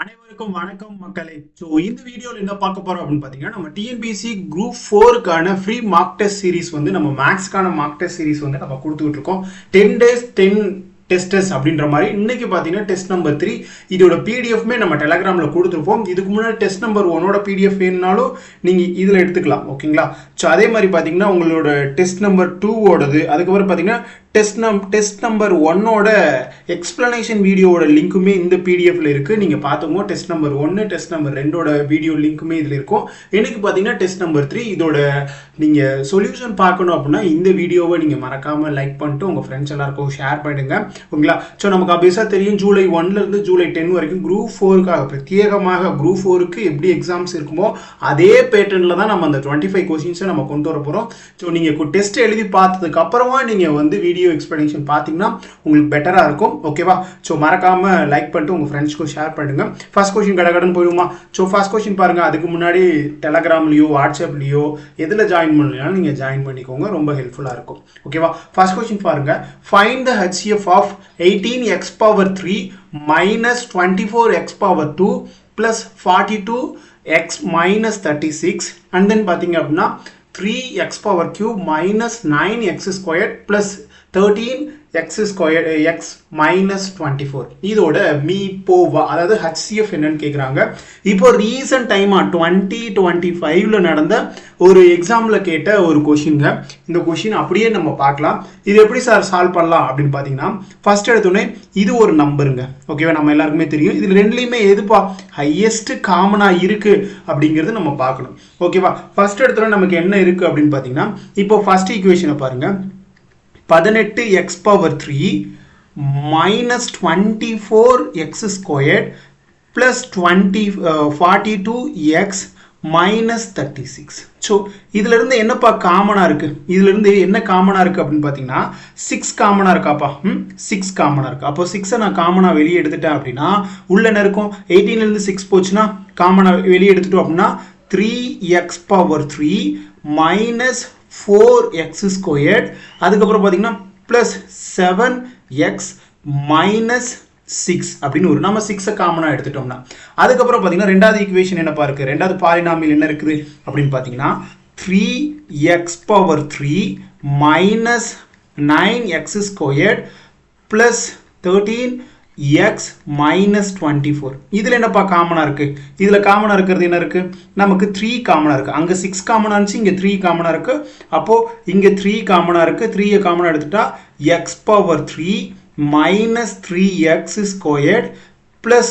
அனைவருக்கும் வணக்கம் மக்களே. ஸோ இந்த வீடியோவில் என்ன பார்க்க போறோம் அப்படின்னு பார்த்தீங்கன்னா, நம்ம டிஎன்பிஎஸ்சி குரூப் 4க்கான ஃப்ரீ மார்க் டெஸ்ட் சீரிஸ் வந்து நம்ம மேக்ஸ்க்கான மார்க் டெஸ்ட் சீரிஸ் வந்து நம்ம கொடுத்துக்கிட்டு இருக்கோம். 10 days 10 டெஸ்டஸ் அப்படின்ற மாதிரி. இன்னைக்கு பார்த்தீங்கன்னா டெஸ்ட் நம்பர் 3 இதோட பிடிஎஃப்மே நம்ம டெலகிராமில் கொடுத்துருப்போம். இதுக்கு முன்னாடி டெஸ்ட் நம்பர் 1ஓட பிடிஎஃப் வேணுனாலும் நீங்கள் இதில் எடுத்துக்கலாம், ஓகேங்களா? ஸோ அதே மாதிரி பார்த்தீங்கன்னா உங்களோட டெஸ்ட் நம்பர் 2ஓடது, அதுக்கப்புறம் பார்த்தீங்கன்னா டெஸ்ட் நம்பர் 1ஓட எக்ஸ்பிளனேஷன் வீடியோவோட லிங்க்குமே இந்த பிடிஎஃப்ல இருக்குது. நீங்கள் பார்த்துக்கோ. டெஸ்ட் நம்பர் 1 டெஸ்ட் நம்பர் 2ஓட வீடியோ லிங்க்குமே இதில் இருக்கும். எனக்கு பார்த்தீங்கன்னா டெஸ்ட் நம்பர் 3 இதோட நீங்கள் சொல்யூஷன் பார்க்கணும் அப்படின்னா இந்த வீடியோவை நீங்கள் மறக்காமல் லைக் பண்ணிட்டு உங்கள் ஃப்ரெண்ட்ஸ் எல்லாருக்கும் ஷேர் பண்ணிடுங்க, ஓகேங்களா? ஸோ நமக்கு அபியஸாக தெரியும், ஜூலை 1லேருந்து ஜூலை 10 வரைக்கும் குரூப் 4க்காக பிரத்யேகமாக குரூப் 4க்கு எப்படி எக்ஸாம்ஸ் இருக்குமோ அதே பேட்டர்னில் தான் நம்ம அந்த 25 கொஸ்டின்ஸை நம்ம கொண்டு வர போகிறோம். ஸோ நீங்கள் டெஸ்ட் எழுதி பார்த்ததுக்கு அப்புறமா நீங்கள் வந்து வீடியோ எக்ஸ்பிளனேஷன் பார்த்தீங்கன்னா உங்களுக்கு பெட்டராக இருக்கும், ஓகேவா? ஸோ மறக்காமல் லைக் பண்ணிட்டு உங்கள் ஃப்ரெண்ட்ஸ்க்கும் ஷேர் பண்ணுங்க. ஃபர்ஸ்ட் கொஸ்டின் கடகடன் போயிடுமா? ஸோ ஃபர்ஸ்ட் கொஸ்டின் பாருங்க. அதுக்கு முன்னாடி டெலகிராம்லையோ வாட்ஸ்அப்லையோ எதில் ஜாயின் பண்ணலாம் நீங்கள் ஜாயின் பண்ணிக்கோங்க, ரொம்ப ஹெல்ப்ஃபுல்லாக இருக்கும், ஓகேவா? ஃபர்ஸ்ட் கொஸ்டின் பாருங்க. Find the HCF of 18x⁴ minus 24x⁴ plus 42x minus 36 and then பார்த்தீங்க அப்படின்னா 3x⁴ minus 9x² plus 13x² x minus 24 இதோட மீபோவா அதாவது HCF என்னன்னு கேட்குறாங்க. இப்போ ரீசன்ட் டைமா 2025ல நடந்த ஒரு எக்ஸாமில் கேட்ட ஒரு கொஷின்ங்க. இந்த கொஷின் அப்படியே நம்ம பார்க்கலாம். இது எப்படி சார் சால்வ் பண்ணலாம் அப்படின்னு பார்த்தீங்கன்னா, ஃபர்ஸ்ட் எடுத்தோடனே இது ஒரு நம்பருங்க, ஓகேவா? நம்ம எல்லாருக்குமே தெரியும். இதில் ரெண்டுலேயுமே எதுப்பா ஹையஸ்ட் காமனாக இருக்கு அப்படிங்கிறது நம்ம பார்க்கணும், ஓகேவா? ஃபர்ஸ்ட் எடுத்தோடனே நமக்கு என்ன இருக்கு அப்படின்னு பார்த்தீங்கன்னா, இப்போ ஃபர்ஸ்ட் ஈக்குவேஷனை பாருங்க. 18x⁴ minus 24x² plus 42x minus 36. So இதுல இருந்து என்னப்பா காமனா இருக்கு? இதுல இருந்து என்ன காமனா இருக்கு அப்படின்னு பார்த்தீங்கன்னா 6 காமனா இருக்காப்பா. 6 காமனா இருக்கு. அப்போ 6 நான் காமனா வெளியே எடுத்துட்டேன் அப்படின்னா உள்ள என்ன இருக்கும்? 18ல இருந்து 6 போச்சுன்னா காமனா வெளியே எடுத்துட்டோம் அப்படின்னா 3x⁴ minus 4x², அதுக்கப்புறம் பார்த்தீங்கன்னா பிளஸ் 7x minus 6 அப்படின்னு ஒரு நம்ம 6 காமனா எடுத்துட்டோம்னா, அதுக்கப்புறம் பார்த்தீங்கன்னா ரெண்டாவது ஈக்குவேஷன் என்னப்பா இருக்கு? ரெண்டாவது பாலினாமியல் என்ன இருக்குது அப்படின்னு பார்த்தீங்கன்னா 3x⁴ minus 9x² plus 13x minus 24. இதில் என்னப்பா காமனா இருக்கு? இதில் காமனா இருக்கிறது என்ன இருக்கு? நமக்கு 3 காமனா இருக்கு. அங்கே 6 காமனா இருந்துச்சு, இங்கே 3 காமனா இருக்கு. அப்போ இங்கே 3 காமனா இருக்கு. 3 காமனா எடுத்துட்டா x⁴ minus 3x² plus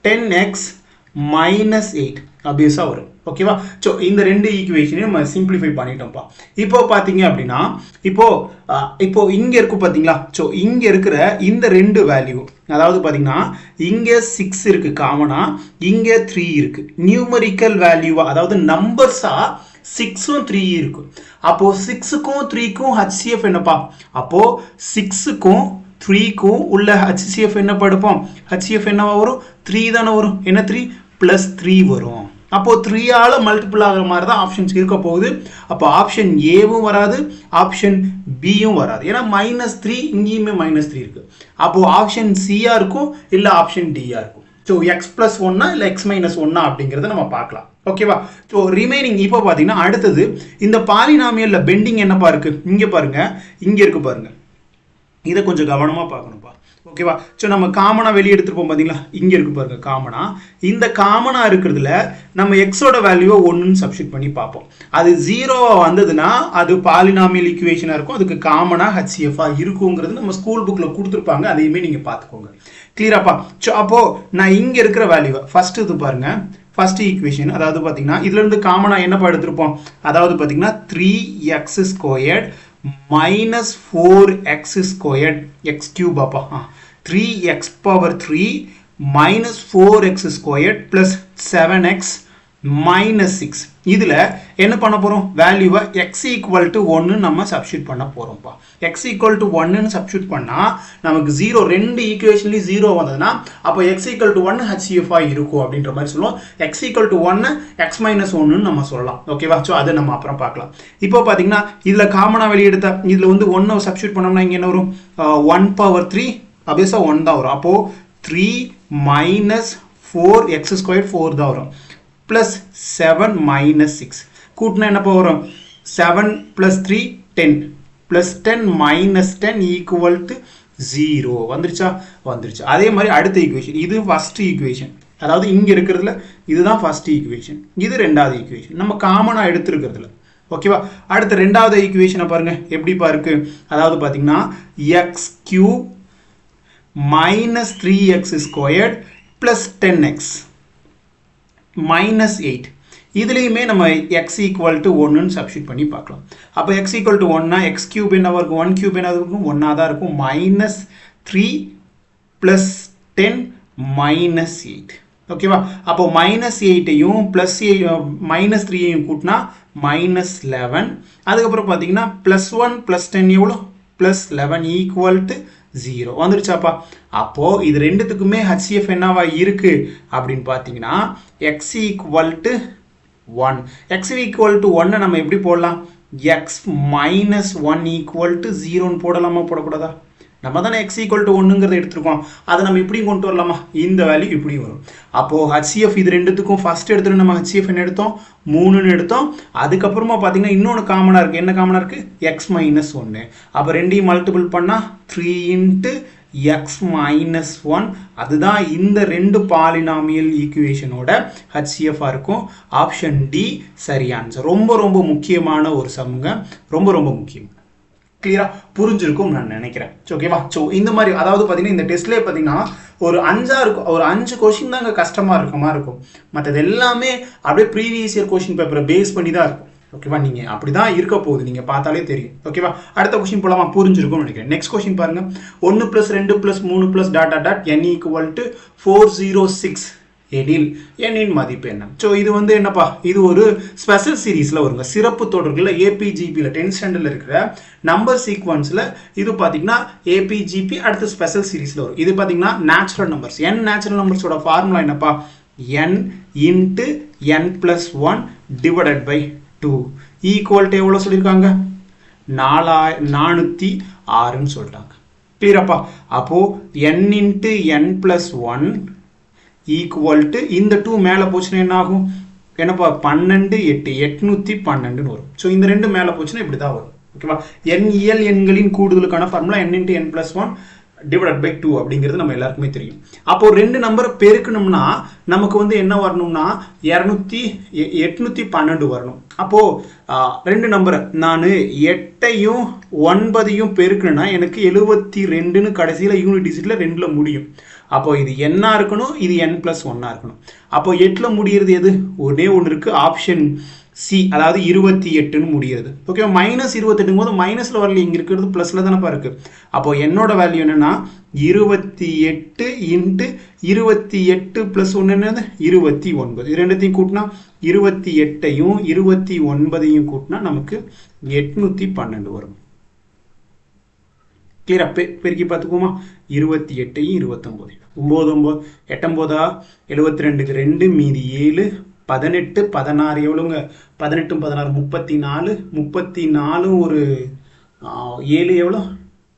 10x minus 8 அபியஸா வரும், ஓகேவா? ஸோ இந்த ரெண்டு ஈக்குவேஷனையும் நம்ம சிம்பிளிஃபை பண்ணிட்டோம்ப்பா. இப்போ பார்த்தீங்க அப்படின்னா இப்போ இங்க இருக்கு பார்த்தீங்களா? ஸோ இங்க இருக்கிற இந்த ரெண்டு வேல்யூ, அதாவது பார்த்தீங்கன்னா இங்க 6 இருக்கு காமனா, இங்க 3 இருக்கு. நியூமரிக்கல் வேல்யூவா அதாவது நம்பர்ஸா 6ம் 3 இருக்கு. அப்போ 6க்கும் 3க்கும் HCF என்னப்பா? அப்போ 6க்கும் 3க்கும் உள்ள HCF என்ன படுப்போம்? HCF என்னவா வரும்? 3 தானே வரும். என்ன 3 plus 3 வரும். அப்போ 3ஆல மல்டிபிள் ஆகிற மாதிரி தான் ஆப்ஷன்ஸ் இருக்க போகுது. அப்போ ஆப்ஷன் ஏவும் வராது, ஆப்ஷன் பியும் வராது. ஏன்னா -3 இங்கேயுமே -3 இருக்கு. அப்போ ஆப்ஷன் சியா இருக்கும், இல்லை ஆப்ஷன் டியா இருக்கும். ஸோ x+1 இல்லை x-1 அப்படிங்கிறத நம்ம பார்க்கலாம், ஓகேவா? ஸோ ரிமைனிங் இப்போ பார்த்தீங்கன்னா அடுத்தது இந்த பாலினாமியல்ல பெண்டிங் என்னப்பா இருக்கு? இங்கே பாருங்க, இங்கே இருக்கு பாருங்க. இதை கொஞ்சம் கவனமாக பார்க்கணும்ப்பா, ஓகேவா? ஸோ நம்ம காமனாக வெளியே எடுத்துருப்போம் பார்த்தீங்களா? இங்கே இருக்கு பாருங்க காமனா. இந்த காமனாக இருக்கிறதுல நம்ம எக்ஸோட வேல்யூவை 1ன்னு சப்ஸ்டிட் பண்ணி பார்ப்போம். அது 0 வந்ததுன்னா அது பாலினாமியல் ஈக்குவேஷனாக இருக்கும், அதுக்கு காமனாக HCF-ஆ இருக்குங்கிறது நம்ம ஸ்கூல் புக்கில் கொடுத்துருப்பாங்க. அதையுமே நீங்கள் பார்த்துக்கோங்க, கிளியராப்பா? ஸோ அப்போது நான் இங்கே இருக்கிற வேல்யூவை ஃபர்ஸ்ட் இது பாருங்க. ஃபர்ஸ்ட் ஈக்குவேஷன் அதாவது பார்த்தீங்கன்னா இதுல இருந்து காமனாக என்னப்பா எடுத்திருப்போம்? அதாவது பார்த்தீங்கன்னா 3x² minus 4x² x³ அப்பா 3x⁴ minus 4x² plus 7x minus 6. இதில் என்ன பண்ண போகிறோம்? வேல்யூவை x = 1 நம்ம சப்ஸ்டியூட் பண்ண போகிறோம்ப்பா. x = 1ன்னு சப்ஸ்டியூட் பண்ணால் நமக்கு 0, ரெண்டு ஈக்குவேஷன்லேயும் 0 வந்ததுன்னா அப்போ x = 1 HCF-ஆ இருக்கும் அப்படின்ற மாதிரி சொல்லுவோம். x = 1 x-1ன்னு நம்ம சொல்லலாம், ஓகேவா? ஸோ அதை நம்ம அப்புறம் பார்க்கலாம். இப்போ பார்த்தீங்கன்னா இதில் காமனாக வெளியெடுத்தா இதில் வந்து 1 சப்ஸ்டியூட் பண்ணோம்னா இங்கே என்ன வரும்? 1/3 அபியஸாக 1 தான் வரும். அப்போது 3 minus 4x ஸ்கொயர் 4 தான் வரும் ப்ளஸ் 7 மைனஸ் 6 கூட்டினா என்னப்பா வரும் 7 plus 3 10 plus 10 minus 10 equal to 0 வந்துருச்சா வந்துருச்சு. அதே மாதிரி அடுத்த ஈக்குவேஷன் இது ஃபர்ஸ்ட் ஈக்குவேஷன், அதாவது இங்கே இருக்கிறதுல இதுதான் ஃபர்ஸ்ட் ஈக்குவேஷன், இது ரெண்டாவது ஈக்குவேஷன் நம்ம காமனாக எடுத்துருக்கிறதுல. ஓகேவா, அடுத்த ரெண்டாவது ஈக்குவேஷனை பாருங்க எப்படிப்பா இருக்கு. அதாவது பார்த்தீங்கன்னா x cube minus 3x squared plus 10x minus 8. இதுலேயுமே நம்ம எக்ஸ் ஈக்குவல் டு 1ன்னு சப்ஸ்டியூட் பண்ணி பார்க்கலாம். அப்போ எக்ஸ் ஈக்குவல் டு 1னா எக்ஸ் கியூப் என்னவாக இருக்கும் 1 கியூப் என்னவாக இருக்கும் 1ஆக தான் இருக்கும். Minus 3 plus 10 minus 8. ஓகேவா, அப்போ மைனஸ் 8ஐயும் ப்ளஸ் மைனஸ் 3ஐயும் கூட்டினா மைனஸ் 11. அதுக்கப்புறம் பார்த்தீங்கன்னா ப்ளஸ் 1 ப்ளஸ் 10 எவ்வளோ ப்ளஸ் 11 ஈக்குவல் டு 0 வந்துருச்சாப்பா. அப்போ இது ரெண்டுத்துக்குமே HCF என்னவா இருக்கு அப்படின்னு பார்த்தீங்கன்னா x equal to 1. x equal to 1 நம்ம எப்படி போடலாம் x மைனஸ் 1 ஈக்குவல் டு 0ன்னு போடலாமா போடக்கூடாதா? நம்ம தானே x ஈக்குவல் டு 1ங்கிறத எடுத்துருக்கோம், அதை நம்ம இப்படியும் கொண்டு வரலாமா, இந்த வேல்யூ இப்படி வரும். அப்போது HCF இது ரெண்டுத்துக்கும் ஃபர்ஸ்ட் எடுத்துட்டு நம்ம HCF என்ன எடுத்தோம் 3ன்னு எடுத்தோம். அதுக்கப்புறமா பார்த்தீங்கன்னா இன்னொன்று காமனாக இருக்குது, என்ன காமனாக இருக்குது x மைனஸ் 1. அப்போ ரெண்டையும் மல்டிபிள் பண்ணால் 3 இன்ட்டு x மைனஸ் 1. அதுதான் இந்த ரெண்டு பாலினாமியல் ஈக்குவேஷனோட HCF-ஆக இருக்கும். ஆப்ஷன் டி சரி ஆன்சர். ரொம்ப ரொம்ப முக்கியமான ஒரு சம்முங்க, ரொம்ப ரொம்ப முக்கியம். கிளியரா புரிஞ்சிருக்கும் நான் நினைக்கிறேன். ஓகேவா, ஸோ இந்த மாதிரி அதாவது பார்த்தீங்கன்னா இந்த டெஸ்ட்லேயே பார்த்தீங்கன்னா ஒரு 5 கொஸ்டின் தாங்க கஷ்டமாக இருக்கும். மற்றது எல்லாமே அப்படியே ப்ரீவியஸ் இயர் கொஸ்டின் பேப்பரை பேஸ் பண்ணி தான் இருக்கும். ஓகேவா, நீங்கள் அப்படி தான் இருக்க போகுது, நீங்கள் பார்த்தாலே தெரியும். ஓகேவா, அடுத்த கொஸ்டின் போலாமா, புரிஞ்சிருக்கும்னு நினைக்கிறேன். நெக்ஸ்ட் கொஸ்டின் பாருங்க 1 + 2 + 3 + dot dot dot n equal to 406 எனில் n-இன் மதிப்பு என்ன? ஸோ இது வந்து என்னப்பா, இது ஒரு ஸ்பெஷல் சீரீஸில் வருங்க, சிறப்பு தொடர்களில் APGPயில் 10th ஸ்டாண்டர்டில் இருக்கிற நம்பர் சீக்வன்ஸில் இது பார்த்தீங்கன்னா APGP அடுத்த ஸ்பெஷல் சீரீஸில் வரும். இது பார்த்தீங்கன்னா நேச்சுரல் நம்பர்ஸ். n நேச்சுரல் நம்பர்ஸோட ஃபார்முலா என்னப்பா, n into n + 1 divided by 2 equal to எவ்வளோ சொல்லியிருக்காங்க 406ன்னு சொல்லிட்டாங்க. கிளியராப்பா, அப்போது n into n + 1 equal to இந்த 2 மேலே போச்சுன்னா என்ன ஆகும், என்னப்பா 12 8 812ன்னு வரும். ஸோ இந்த ரெண்டு மேலே போச்சுன்னா இப்படி தான் வரும். ஓகேவா, இயல் எண்களின் கூடுதலுக்கான formula n into n + 1 divided by 2 அப்படிங்கிறது நம்ம எல்லாருக்குமே தெரியும். அப்போ ரெண்டு நம்பரை பெருக்கணும்னா நமக்கு வந்து என்ன வரணும்னா 812 வரணும். அப்போ ரெண்டு நம்பரை நான் 8ஐயும் 9ஐயும் பெருக்கணும்னா எனக்கு 72ன்னு கடைசியில் யூனிட் டிஜிட்டில் 2ல் முடியும். அப்போ இது n இருக்கணும், இது n + 1 இருக்கணும். அப்போ 8ல் முடிகிறது எது, ஒரே ஒன்று இருக்கு, ஆப்ஷன் சி, அதாவது 28ன்னு முடிகிறது. ஓகே, -28ங்கும் போது மைனஸில் வரல, இங்கே இருக்கிறது ப்ளஸில் தானப்பா இருக்கு. அப்போ என்னோட வேல்யூ என்னன்னா 28 இன்ட்டு 28 + 1 என்னது 29. இது ரெண்டுத்தையும் கூட்டினா 28ஐயும் 29ஐயும் கூட்டினா நமக்கு 812 வரும். கிளியரா, பெருக்கி பார்த்துக்குவோமா, 28ஐயும் 29 9 8 9 72க்கு 2 மீதி 7 18 16 எவ்வளோங்க 18 16 34 34 ஒரு 7 எவ்வளோ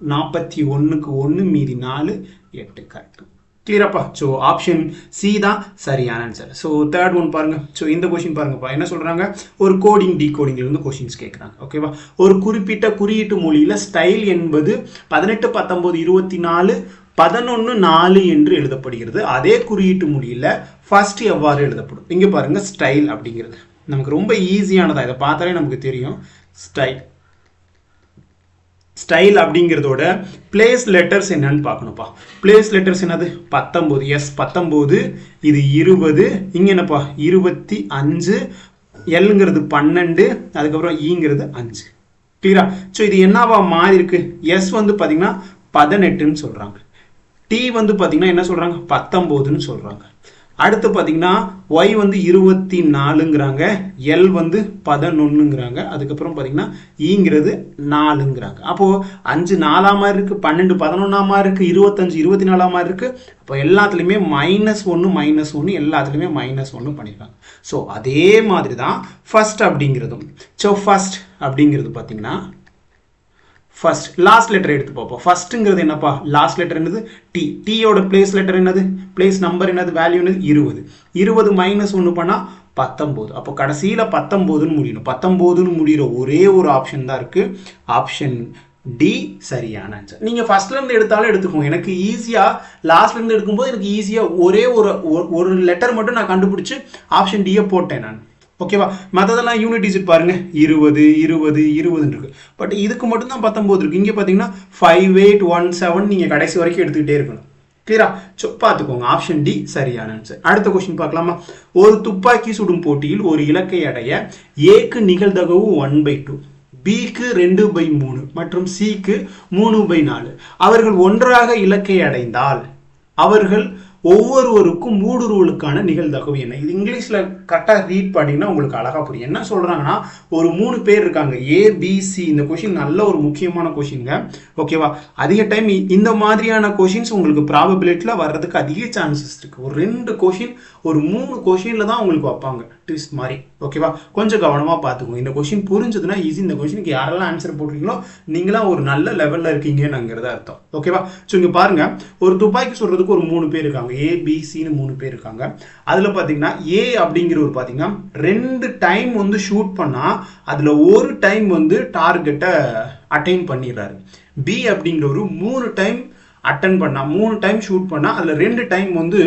41க்கு 1 மீதி 4 8 கரெக்ட். கிளியராப்பா, ஸோ ஆப்ஷன் சி தான் சரியான ஆன்சர். ஸோ தேர்ட் ஒன் பாருங்க. ஸோ இந்த கொஸ்டின் பாருங்கப்பா, என்ன சொல்றாங்க, ஒரு கோடிங் டீகோடிங்லேருந்து கொஸ்டின்ஸ் கேட்குறாங்க. ஓகேவா, ஒரு குறிப்பிட்ட குறியீட்டு மொழியில் ஸ்டைல் என்பது 18 19 24 11 4 என்று எழுதப்படுகிறது. அதே குறியீட்டு மொழியில் ஃபர்ஸ்ட் எவ்வாறு எழுதப்படும்? இங்கே பாருங்க, ஸ்டைல் அப்படிங்கிறது நமக்கு ரொம்ப ஈஸியானதா, இதை பார்த்தாலே நமக்கு தெரியும். ஸ்டைல் அப்படிங்கிறதோட பிளேஸ் லெட்டர்ஸ் என்னன்னு பார்க்கணும்ப்பா. பிளேஸ் லெட்டர்ஸ் என்னது 19, எஸ் 19, இது 20, இங்கே என்னப்பா 25, எல்ங்கிறது 12, அதுக்கப்புறம் ஈங்கிறது 5. கிளியரா, ஸோ இது என்னவா மாறி இருக்கு, எஸ் வந்து பார்த்தீங்கன்னா 18ன்னு சொல்கிறாங்க, டி வந்து பார்த்தீங்கன்னா என்ன சொல்கிறாங்க 19ன்னு சொல்கிறாங்க. அடுத்து பார்த்தீங்கன்னா ஒய் வந்து 24ங்கிறாங்க, எல் வந்து 11ங்கிறாங்க, அதுக்கப்புறம் பார்த்தீங்கன்னா ஈங்கிறது 4ங்கிறாங்க. அப்போது 5 4 மாதிரி இருக்குது, 12 11 மாதிரி இருக்குது, 25 24 மாதிரி இருக்குது. அப்போ எல்லாத்துலேயுமே -1 எல்லாத்துலேயுமே -1 பண்ணியிருக்காங்க. ஸோ அதே மாதிரி தான் ஃபர்ஸ்ட் அப்படிங்கிறதும். ஸோ ஃபர்ஸ்ட் அப்படிங்கிறது பார்த்தீங்கன்னா ஃபர்ஸ்ட் லாஸ்ட் லெட்டர் எடுத்து பார்ப்போம். ஃபர்ஸ்ட்டுங்கிறது என்னப்பா, லாஸ்ட் லெட்டர் என்னது டி, டீயோட பிளேஸ் லெட்டர் என்னது, பிளேஸ் நம்பர் என்னது, வேல்யூ என்னது 20. 20 மைனஸ் 1 பண்ணால் 19. அப்போ கடைசியில் 19ன்னு முடியணும். 19ன்னு முடிகிற ஒரே ஒரு ஆப்ஷன் தான் இருக்குது, ஆப்ஷன் டி சரியான ஆன்சர். நீங்கள் ஃபர்ஸ்ட்லேருந்து எடுத்தாலும் எடுத்துக்கோங்க. எனக்கு ஈஸியாக லாஸ்ட்லேருந்து எடுக்கும்போது எனக்கு ஈஸியாக ஒரே ஒரு லெட்டர் மட்டும் நான் கண்டுபிடிச்சி ஆப்ஷன் டியை போட்டேன் நான். ஓகேவா, மற்றதெல்லாம் யூனிட் டிஜிட் பாருங்க 20 20 20 இருக்கு. பட் இதுக்கு மட்டும் தான் 19 இருக்கு. இங்கே பார்த்தீங்கன்னா 5817 நீங்கள் கடைசி வரைக்கும் எடுத்துக்கிட்டே இருக்கணும். கிளியரா? பார்த்துக்கோங்க, ஆப்ஷன் டி சரியான ஆன்சர். அடுத்த கொஸ்டின் பார்க்கலாமா? ஒரு துப்பாக்கி சுடும் போட்டியில் ஒரு இலக்கை அடைய ஏக்கு நிகழ்தகவு 1/2, பிக்கு 2/3 மற்றும் சிக்கு 3/4. அவர்கள் ஒன்றாக இலக்கை அடைந்தால் அவர்கள் ஒவ்வொருவருக்கும் ஊடுருவலுக்கான நிகழ்தகவு என்ன? இது இங்கிலீஷில் கரெக்டாக ரீட் பண்ணிங்கன்னா உங்களுக்கு அழகாக புரியும். என்ன சொல்கிறாங்கன்னா, ஒரு 3 பேர் இருக்காங்க, ஏபிசி. இந்த கொஷின் நல்ல ஒரு முக்கியமான கொஷினுங்க. ஓகேவா, அதிக டைம் இந்த மாதிரியான கொஷின்ஸ் உங்களுக்கு ப்ராபபிலிட்டியில் வர்றதுக்கு அதிக சான்சஸ் இருக்குது. ஒரு 2 கொஷின் ஒரு 3 கொஷினில் தான் உங்களுக்கு வைப்பாங்க ட்விஸ்ட் மாதிரி. ஓகேவா, கொஞ்சம் கவனமாக பார்த்துக்கோங்க. இந்த கொஷின் புரிஞ்சதுன்னா ஈஸி. இந்த கொஷினுக்கு யாரெல்லாம் ஆன்சர் போட்டிருக்கீங்களோ நீங்களாம் ஒரு நல்ல லெவலில் இருக்கீங்கன்னுங்கிறத அர்த்தம். ஓகேவா, ஸோ இங்கே பாருங்கள், ஒரு துப்பாக்கி சொல்கிறதுக்கு ஒரு 3 பேர் இருக்காங்க, ஏபிசின்னு 3 பேர் இருக்காங்க. அதில் பார்த்தீங்கன்னா ஏ அப்படிங்கிறவர் பார்த்தீங்கன்னா 2 டைம் வந்து ஷூட் பண்ணால் அதில் ஒரு டைம் வந்து டார்கெட்டை அட்டைன் பண்ணிடுறாரு. பி அப்படிங்கிறவர் 3 டைம் அட்டன் பண்ணா, 3 டைம் ஷூட் பண்ணா அதுல 2 டைம் வந்து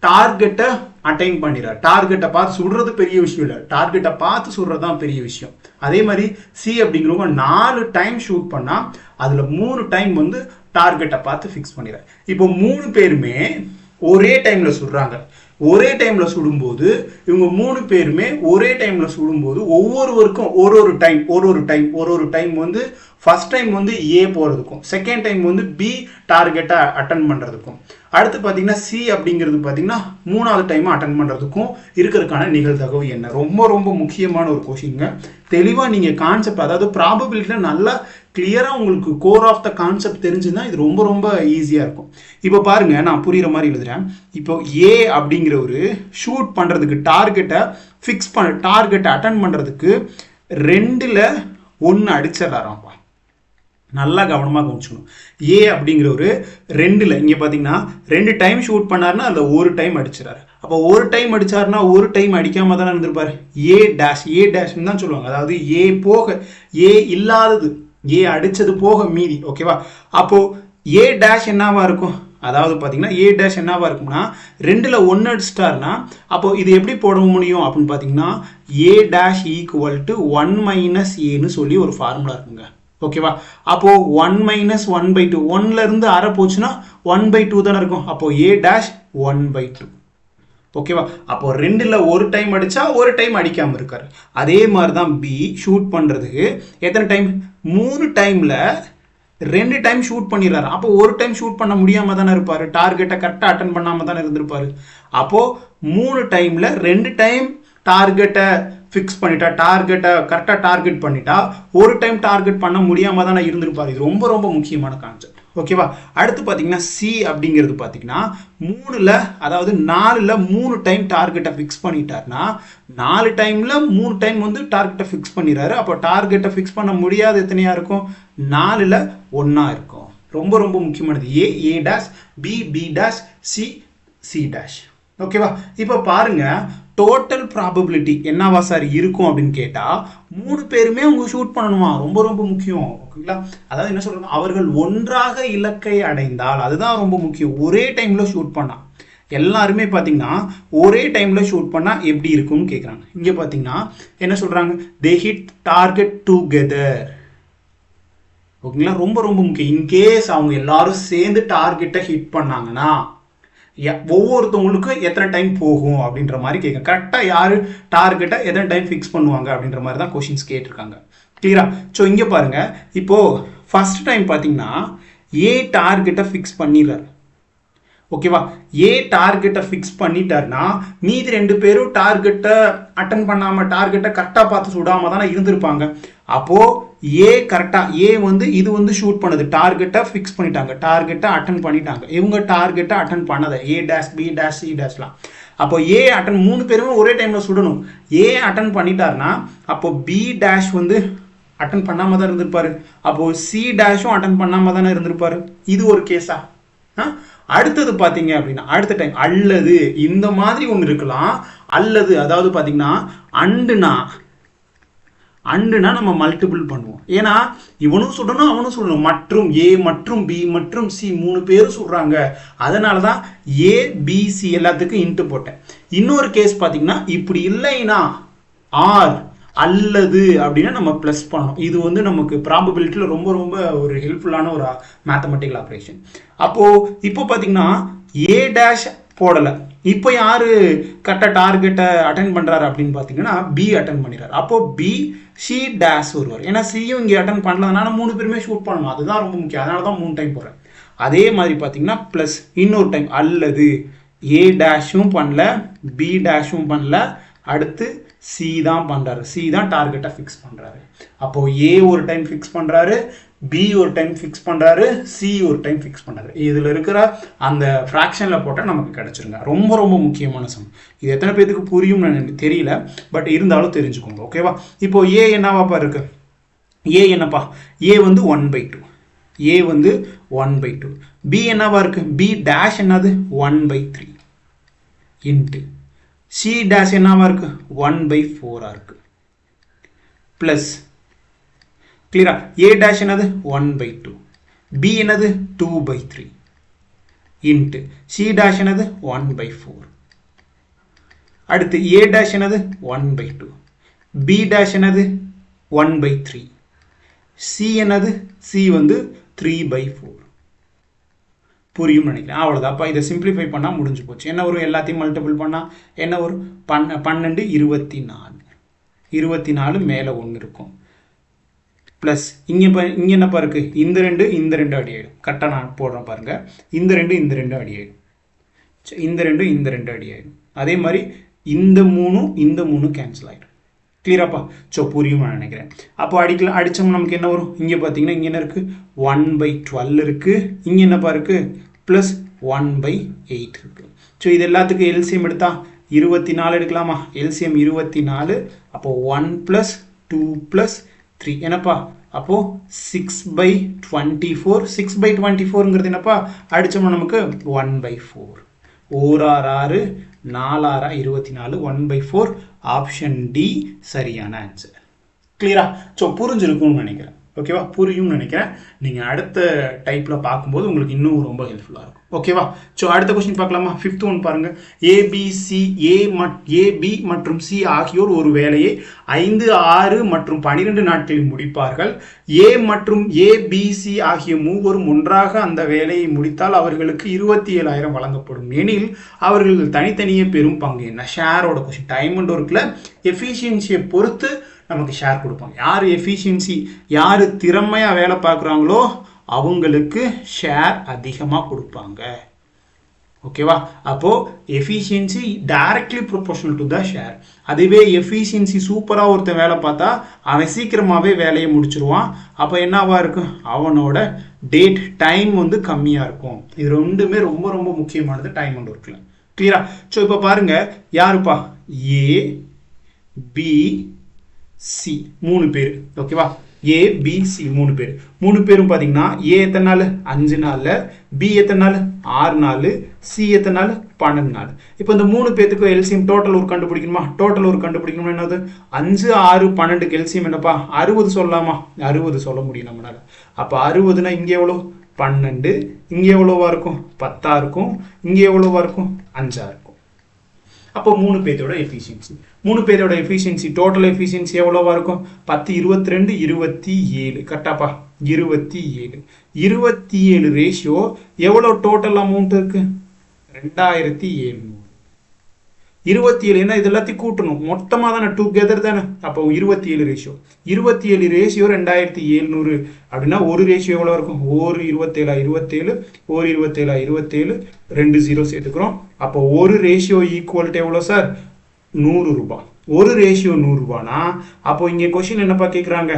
டார்கெட்டை அட்டைன் பண்ணிடுறாரு. டார்கெட்டை பார்த்து சுடுறது பெரிய விஷயம் இல்லை, டார்கெட்டை பார்த்து சுடுறது தான் பெரிய விஷயம். அதே மாதிரி சி அப்படிங்கிறவங்க 4 டைம் ஷூட் பண்ணா அதுல 3 டைம் வந்து டார்கெட்டை பார்த்து ஃபிக்ஸ் பண்ணிடுறாரு. இப்போ 3 பேருமே ஒரே டைம்ல சுடுறாங்க. ஒரே டைம்ல சுடும்போது இவங்க 3 பேருமே ஒரே டைம்ல சுடும்போது ஒவ்வொருவருக்கும் ஒரு டைம் வந்து ஃபர்ஸ்ட் டைம் வந்து ஏ போகிறதுக்கும், செகண்ட் டைம் வந்து பி டார்கெட்டை அட்டன் பண்ணுறதுக்கும், அடுத்து பார்த்தீங்கன்னா சி அப்படிங்கிறது பார்த்தீங்கன்னா 3வது டைம் அட்டன் பண்ணுறதுக்கும் இருக்கிறதுக்கான நிகழ்தகவு என்ன? ரொம்ப ரொம்ப முக்கியமான ஒரு கொஷினுங்க. தெளிவாக நீங்கள் கான்செப்ட், அதாவது ப்ராபபிலிட்டியில் நல்லா கிளியராக உங்களுக்கு கோர் ஆஃப் த கான்செப்ட் தெரிஞ்சுன்னா இது ரொம்ப ரொம்ப ஈஸியாக இருக்கும். இப்போ பாருங்க, நான் புரியுற மாதிரி எழுதுறேன். இப்போ ஏ அப்படிங்கிற ஒரு ஷூட் பண்ணுறதுக்கு டார்கெட்டை ஃபிக்ஸ் பண்ண, டார்கெட்டை அட்டன் பண்ணுறதுக்கு 2ல் 1 அடிச்சிடறாராம்ப்பா. நல்லா கவனமாக கவனிச்சுக்கணும். ஏ அப்படிங்கிற ஒரு 2ல் இங்கே பார்த்தீங்கன்னா 2 டைம் ஷூட் பண்ணாருன்னா அதில் 1 டைம் அடிச்சிடறாரு. அப்போ 1 டைம் அடிச்சாருன்னா 1 டைம் அடிக்காம தானே இருந்திருப்பாரு. ஏ டேஷ்னு தான் சொல்லுவாங்க. அதாவது ஏ போக, ஏ இல்லாதது, ஏ அடிச்சது போக மீதி. ஓகேவா, அப்போ ஏ டேஷ் என்னவா இருக்கும்? அதாவது பார்த்தீங்கன்னா ஏ டேஷ் என்னவா இருக்கும்னா 2ல் 1 அடிச்சிட்டாருன்னா அப்போ இது எப்படி போட முடியும் அப்படின்னு பார்த்தீங்கன்னா ஏ டேஷ் ஈக்குவல் டு 1 - ஏன்னு சொல்லி ஒரு ஃபார்முலா இருக்குங்க. ஓகேவா, அப்போ 1 - 1/2, 1ல இருந்து அரை போச்சுன்னா 1/2 தானே இருக்கும். அப்போ ஏ டேஷ் 1/2. ஓகேவா, அப்போ 2ல் 1 டைம் அடிச்சா 1 டைம் அடிக்காம இருக்காரு. அதே மாதிரி தான் பி ஷூட் பண்றதுக்கு எத்தனை டைம்? 3 டைம்ல 2 டைம் ஷூட் பண்ணிடுறாரு. அப்போ 1 டைம் ஷூட் பண்ண முடியாம தானே இருப்பாரு, டார்கெட்டை கரெக்டாக அட்டன் பண்ணாம தானே இருந்திருப்பாரு. அப்போ 3 டைம்ல 2 டைம் டார்கெட்டை ஃபிக்ஸ் பண்ணிட்டா, டார்கெட்டை கரெக்டாக டார்கெட் பண்ணிட்டா 1 டைம் டார்கெட் பண்ண முடியாம தானே இருந்திருப்பாரு. இது ரொம்ப ரொம்ப முக்கியமான கான்செப்ட். ஓகேவா, அடுத்து பார்த்தீங்கன்னா சி அப்படிங்கிறது பார்த்தீங்கன்னா 3ல், அதாவது 4ல் 3 டைம் டார்கெட்டை ஃபிக்ஸ் பண்ணிட்டாருன்னா 4 டைம்ல 3 டைம் வந்து டார்கெட்டை ஃபிக்ஸ் பண்ணிடுறாரு. அப்போ டார்கெட்டை ஃபிக்ஸ் பண்ண முடியாத எத்தனையா இருக்கும்? 4ல் 1 இருக்கும். ரொம்ப ரொம்ப முக்கியமானது. A dash, B dash, C dash. ஓகேவா, இப்போ பாருங்க, டோட்டல் ப்ராபபிலிட்டி என்னவா சார் இருக்கும் அப்படின்னு கேட்டால் 3 பேருமே அவங்க ஷூட் பண்ணணுமா? ரொம்ப ரொம்ப முக்கியம். ஓகேங்களா, அதாவது என்ன சொல்றாங்க, அவர்கள் ஒன்றாக இலக்கை அடைந்தால், அதுதான் ரொம்ப முக்கியம். ஒரே டைம்ல ஷூட் பண்ணா, எல்லாருமே பார்த்தீங்கன்னா ஒரே டைம்ல ஷூட் பண்ணா எப்படி இருக்கும்னு கேட்குறாங்க. இங்கே பார்த்தீங்கன்னா என்ன சொல்றாங்க, தே ஹிட் டார்கெட் டுகெதர். ஓகேங்களா, ரொம்ப ரொம்ப முக்கியம். இன்கேஸ் அவங்க எல்லாரும் சேர்ந்து டார்கெட்டை ஹிட் பண்ணாங்கன்னா ஒவ்வொருத்தவங்களுக்கும் எத்தனை டைம் போகும் அப்படின்ற மாதிரி கேட்க, கரெக்டாக யாரு டார்கெட்டை எத்தனை டைம் ஃபிக்ஸ் பண்ணுவாங்க அப்படின்ற மாதிரி தான் கொஷின்ஸ் கேட்டிருக்காங்க. கிளியரா? ஸோ இங்கே பாருங்க, இப்போ ஃபர்ஸ்ட் டைம் பார்த்தீங்கன்னா ஏ டார்கெட்டை ஃபிக்ஸ் பண்ணிடுறாரு. ஓகேவா, ஏ டார்கெட்டை ஃபிக்ஸ் பண்ணிட்டாருன்னா மீதி 2 பேரும் டார்கெட்டை அட்டன் பண்ணாம, டார்கெட்டை கரெக்டாக பார்த்து சுடாம தானே இருந்திருப்பாங்க. அப்போ ஏ கரெக்டாக, ஏ வந்து இது வந்து ஷூட் பண்ணது, டார்கெட்டை ஃபிக்ஸ் பண்ணிட்டாங்க, டார்கெட்டை அட்டன் பண்ணிட்டாங்க. இவங்க டார்கெட்டை அட்டன் பண்ணதை A dash, B dash, C டேஷ்லாம். அப்போ ஏ அட்டன், 3 பேருமே ஒரே டைமில் சுடணும். ஏ அட்டன் பண்ணிட்டாருன்னா அப்போ பி டேஷ் வந்து அட்டன் பண்ணாம தான் இருந்திருப்பாரு. அப்போ சி டேஷும் அட்டன் பண்ணாம தானே இருந்திருப்பாரு. இது ஒரு கேஸா? அடுத்தது பார்த்தீங்க அப்படின்னா அடுத்த டைம் அல்லது இந்த மாதிரி ஒன்று இருக்கலாம். அல்லது அதாவது பார்த்தீங்கன்னா அண்டுனா நம்ம மல்டிபிள் பண்ணுவோம். ஏன்னா இவனும் சொல்லணும் அவனும் சொல்லணும். மற்றும் ஏ மற்றும் பி மற்றும் சி 3 பேரும் சொல்றாங்க. அதனால தான் ஏ பி சி எல்லாத்துக்கும் இன்ட்டு போட்டேன். இன்னொரு கேஸ் பார்த்தீங்கன்னா இப்படி இல்லைன்னா ஆர் அல்லது அப்படின்னா நம்ம ப்ளஸ் பண்ணணும். இது வந்து நமக்கு ப்ராபபிலிட்டியில் ரொம்ப ரொம்ப ஒரு ஹெல்ப்ஃபுல்லான ஒரு மேத்தமெட்டிக்கல் ஆப்ரேஷன். இப்போ பார்த்தீங்கன்னா ஏ டேஷ் போடலை. இப்போ யாரு கரெக்டாக டார்கெட்டை அட்டன் பண்ணுறாரு அப்படின்னு பார்த்தீங்கன்னா பி அட்டன் பண்ணிடுறாரு. அப்போ பி சி டேஷ் வருவார். ஏன்னா சியும் இங்கே அட்டன் பண்ணலதுனால 3 பேருமே ஷூட் பண்ணணும். அதுதான் ரொம்ப முக்கியம். அதனால தான் 3 டைம் போடுறேன். அதே மாதிரி பார்த்தீங்கன்னா ப்ளஸ் இன்னொரு டைம் அல்லது ஏ டேஷும் பண்ணல பி டேஷும் பண்ணல, அடுத்து சி தான் பண்ணுறாரு. சி தான் டார்கெட்டை ஃபிக்ஸ் பண்ணுறாரு. அப்போது ஏ ஒரு டைம் ஃபிக்ஸ் பண்ணுறாரு, பி ஒரு டைம் ஃபிக்ஸ் பண்ணுறாரு, சி ஒரு டைம் ஃபிக்ஸ் பண்ணுறாரு. இதில் இருக்கிற அந்த ஃப்ராக்ஷனில் போட்டால் நமக்கு கிடச்சிருங்க. ரொம்ப ரொம்ப முக்கியமான சம். இது எத்தனை பேருக்கு புரியும்னு எனக்கு தெரியல, பட் இருந்தாலும் தெரிஞ்சுக்கோங்க. ஓகேவா? இப்போ ஏ என்னவாப்பா இருக்கு? ஏ என்னப்பா? ஏ வந்து 1/2. ஏ வந்து 1/2. பி என்னவா இருக்கு? பி டேஷ் என்னது? 1/3 இன்ட்டு சி டேஷ் என்னவா இருக்கு? 1/4 இருக்கு. பிளஸ் கிளியரா? ஏ டேஷ் என்னது? 1/2. பி என்னது? 2/3 இன்ட்டு சி டேஷ் என்னது? 1/4. அடுத்து ஏ டேஷ் என்னது? 1/2. பி டேஷ் என்னது? 1/3. சி என்னது? சி வந்து 3/4. புரியும் நினைக்கிறேன். அவ்வளோதான்ப்பா. இதை சிம்பிளிஃபை பண்ணால் முடிஞ்சு போச்சு. என்ன வரும்? எல்லாத்தையும் மல்டிபிள் பண்ணால் என்ன வரும்? 12 24. 24 மேலே 1 இருக்கும். ப்ளஸ் இங்கே என்னப்பா இருக்குது? இந்த ரெண்டு அடி ஆகிடும். கரெக்டாக நான் போடுறேன் பாருங்கள். இந்த ரெண்டு அடி ஆகிடும். இந்த ரெண்டு அடி ஆகிடும். அதே மாதிரி இந்த 3 கேன்சல் ஆகிடும். கிளியராப்பா? ஸோ புரியும் நான் நினைக்கிறேன். அப்போ அடித்தோம் நமக்கு என்ன வரும்? இங்கே பார்த்தீங்கன்னா இங்கே என்ன இருக்குது? 1/12 இருக்குது. இங்கே என்னப்பா இருக்குது? ப்ளஸ் 1/8 இருக்குது. ஸோ இது எல்லாத்துக்கும் எல்சிஎம் எடுத்தா 24 எடுக்கலாமா? எல்சிஎம் 24. அப்போது 1 + 2 + 3 என்னப்பா? அப்போது 6/24. 6/24ங்கிறது என்னப்பா? அடித்தோம்னா நமக்கு 1/4. 1 6 4 24 1/4. ஆப்ஷன் டி சரியான ஆன்சர். கிளியரா? ஸோ புரிஞ்சிருக்கும்னு நினைக்கிறேன். ஓகேவா? புரியும்னு நினைக்கிறேன். நீங்கள் அடுத்த டைப்பில் பார்க்கும்போது உங்களுக்கு இன்னும் ரொம்ப ஹெல்ப்ஃபுல்லாக இருக்கும். ஓகேவா? ஸோ அடுத்த கொஸ்டின் பார்க்கலாமா? 5th ஒன் பாருங்கள். ஏபி மற்றும் சி ஆகியோர் ஒரு வேலையை 5 6 மற்றும் 12 நாட்களில் முடிப்பார்கள். ஏ மற்றும் ஏபிசி ஆகிய மூவரும் ஒன்றாக அந்த வேலையை முடித்தால் அவர்களுக்கு 27,000 வழங்கப்படும் எனில் அவர்கள் தனித்தனியே பெரும் பங்கு என்ன? ஷேரோட கொஸ்டின். டைம் அண்ட் ஒர்க்கில் எஃபிஷியன்சியை பொறுத்து நமக்கு ஷேர் கொடுப்பாங்க. யார் எஃபிஷியன்சி, யார் திறமையாக வேலை பார்க்குறாங்களோ அவங்களுக்கு ஷேர் அதிகமாக கொடுப்பாங்க. ஓகேவா? அப்போது efficiency directly proportional to the share. அதுவே எஃபிஷியன்சி சூப்பராக ஒருத்தன் வேலை பார்த்தா அவன் சீக்கிரமாகவே வேலையை முடிச்சிருவான். அப்போ என்னவா இருக்கும்? அவனோட டைம் வந்து கம்மியாக இருக்கும். இது ரெண்டுமே ரொம்ப ரொம்ப முக்கியமானது டைம் அண்ட் ஒர்க்கில். கிளியரா? ஸோ இப்போ பாருங்கள், யாருப்பா? ஏ பி சி 3 பேர். ஓகேவா? ஏ பி சி 3 பேர். 3 பேரும் பார்த்தீங்கன்னா ஏ எத்தனை நாள்? 5 நாளில், பி எத்தனை நாள்? 6 நாள், சி எத்தனை நாள்? 12 நாள். இப்போ இந்த 3 பேத்துக்கு எல்சிஎம் டோட்டல் ஒரு கண்டுபிடிக்கணுமா? டோட்டல் ஒரு கண்டுபிடிக்கணும்னா என்னது? 5 6 12க்கு எல்சிஎம் என்னப்பா? 60 சொல்லலாமா? 60 சொல்ல முடியும் நம்மளால. அப்போ 60னா இங்கே எவ்வளோ? 12. இங்கே எவ்வளோவா இருக்கும்? 10 இருக்கும். இங்கே எவ்வளோவா இருக்கும்? 5 இருக்கும். அப்போ 3 பேரோட எஃபிஷியன்சி, 3 பேரோட எஃபிஷியன்சி, டோட்டல் எஃபிஷியன்சி எவ்வளோவா இருக்கும்? 10 22 27. கரெக்டாப்பா? 27. 27 ரேஷியோ எவ்வளோ டோட்டல் அமௌண்ட் இருக்கு? 2700. 27 என்ன? இது எல்லாத்தையும் கூட்டணும். மொத்தமாக தானே, டுகெதர் தானே. அப்போ 27 ரேஷியோ. 27 ரேஷியோ 2700 அப்படின்னா ஒரு ரேஷியோ எவ்வளோ இருக்கும்? 1 27 27, 1 27 27, 2 0 சேர்த்துக்கிறோம். அப்போ ஒரு ரேஷியோ ஈக்குவல்ட்டு எவ்வளோ சார்? 100 ரூபாய். ஒரு ரேஷியோ 100 ரூபானா அப்போ இங்கே கொஸ்டின் என்னப்பா கேட்குறாங்க?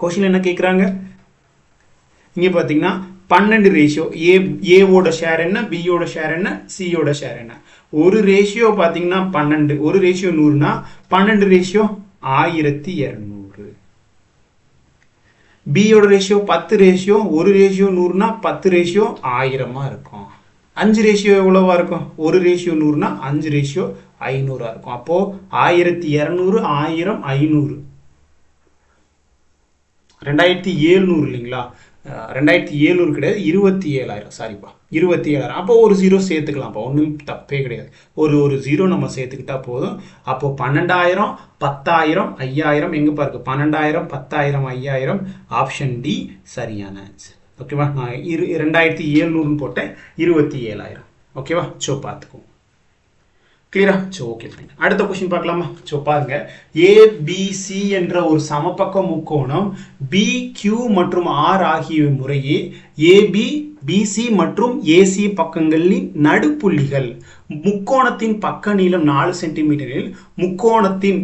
கொஸ்டின் என்ன கேட்குறாங்க? இங்கே பார்த்தீங்கன்னா 12 ரேஷியோ. ஏவோட ஷேர் என்ன? பியோட ஷேர் என்ன? சியோட ஷேர் என்ன? ஒரு ரேஷியோ பார்த்தீங்கன்னா 12. ஒரு ரேஷியோ 100னா 12 ரேஷியோ 1200. பியோட ரேஷியோ 10 ரேஷியோ 1 ரேஷியோ 100னா 10 ரேஷியோ 1000 இருக்கும். 5 ரேஷியோ எவ்வளவா இருக்கும்? 1 ரேஷியோ 100னா 5 ரேஷியோ 500 இருக்கும். அப்போ 1200 1000 500 2700 இல்லைங்களா? 2700 கிடையாது, 27000. சாரிப்பா, 27000. அப்போ ஒரு ஜீரோ சேர்த்துக்கலாம்ப்பா, ஒன்றும் தப்பே கிடையாது. ஒரு ஜீரோ நம்ம சேர்த்துக்கிட்டா போதும். அப்போ 12000 10000 5000 எங்கப்பா இருக்கு? 12000 10000 5000. ஆப்ஷன் டி சரியான ஆன்சர். ஓகேவா? நான் 2700 போட்டேன், 27000. ஓகேவா? ஸோ பார்த்துக்கோங்க. கிளியரா? So okay fine. அடுத்த கொஸ்டின் பார்க்கலாமா? ஸோ பாருங்க, ஏபிசி என்ற ஒரு சமபக்க முக்கோணம் BQ மற்றும் R ஆகியவை முறையே AB BC மற்றும் AC பக்கங்களின் நடுப்புள்ளிகள். முக்கோணத்தின் பக்க நீளம் 4 சென்டிமீட்டரில் முக்கோணத்தின்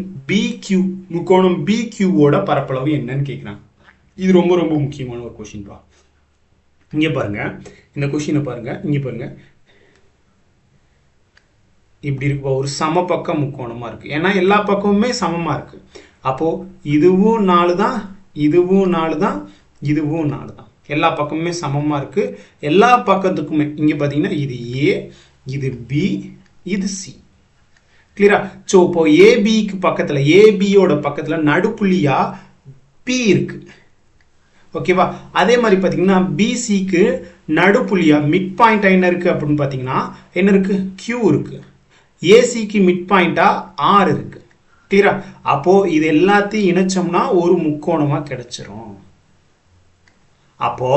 முக்கோணம் BQவோட பரப்பளவு என்னன்னு கேட்குறாங்க. இது ரொம்ப ரொம்ப முக்கியமான ஒரு கொஸ்டின் பா. இங்க பாருங்க, இந்த கொஸ்டினை பாருங்க, இங்க பாருங்க, இப்படி இருக்கு. ஒரு சமபக்க முக்கோணமா இருக்கு, ஏன்னா எல்லா பக்கமுமே சமமா இருக்கு. அப்போ இதுவும் 4 தான், இதுவும் 4 தான், இதுவும் 4 தான். எல்லா பக்கமுமே சமமா இருக்கு. எல்லா பக்கத்துக்குமே இங்க பாத்தீங்கன்னா இது A, இது B, இது C. கிளியரா? சோ இப்போ ஏபிக்கு பக்கத்துல, ஏபியோட பக்கத்துல நடுப்புள்ளியா P இருக்கு. ஓகேவா? அதே மாதிரி பாத்தீங்கன்னா பிசிக்கு நடுப்புள்ளியா மிட் பாயிண்ட் என்ன இருக்கு அப்படின்னு பாத்தீங்கன்னா என்ன இருக்கு? Q இருக்கு. ஏசிக்கு மிட் பாயிண்டா R இருக்கு. கிளியரா? அப்போ இது எல்லாத்தையும் இணைச்சோம்னா ஒரு முக்கோணமா கிடைச்சிரும். அப்போ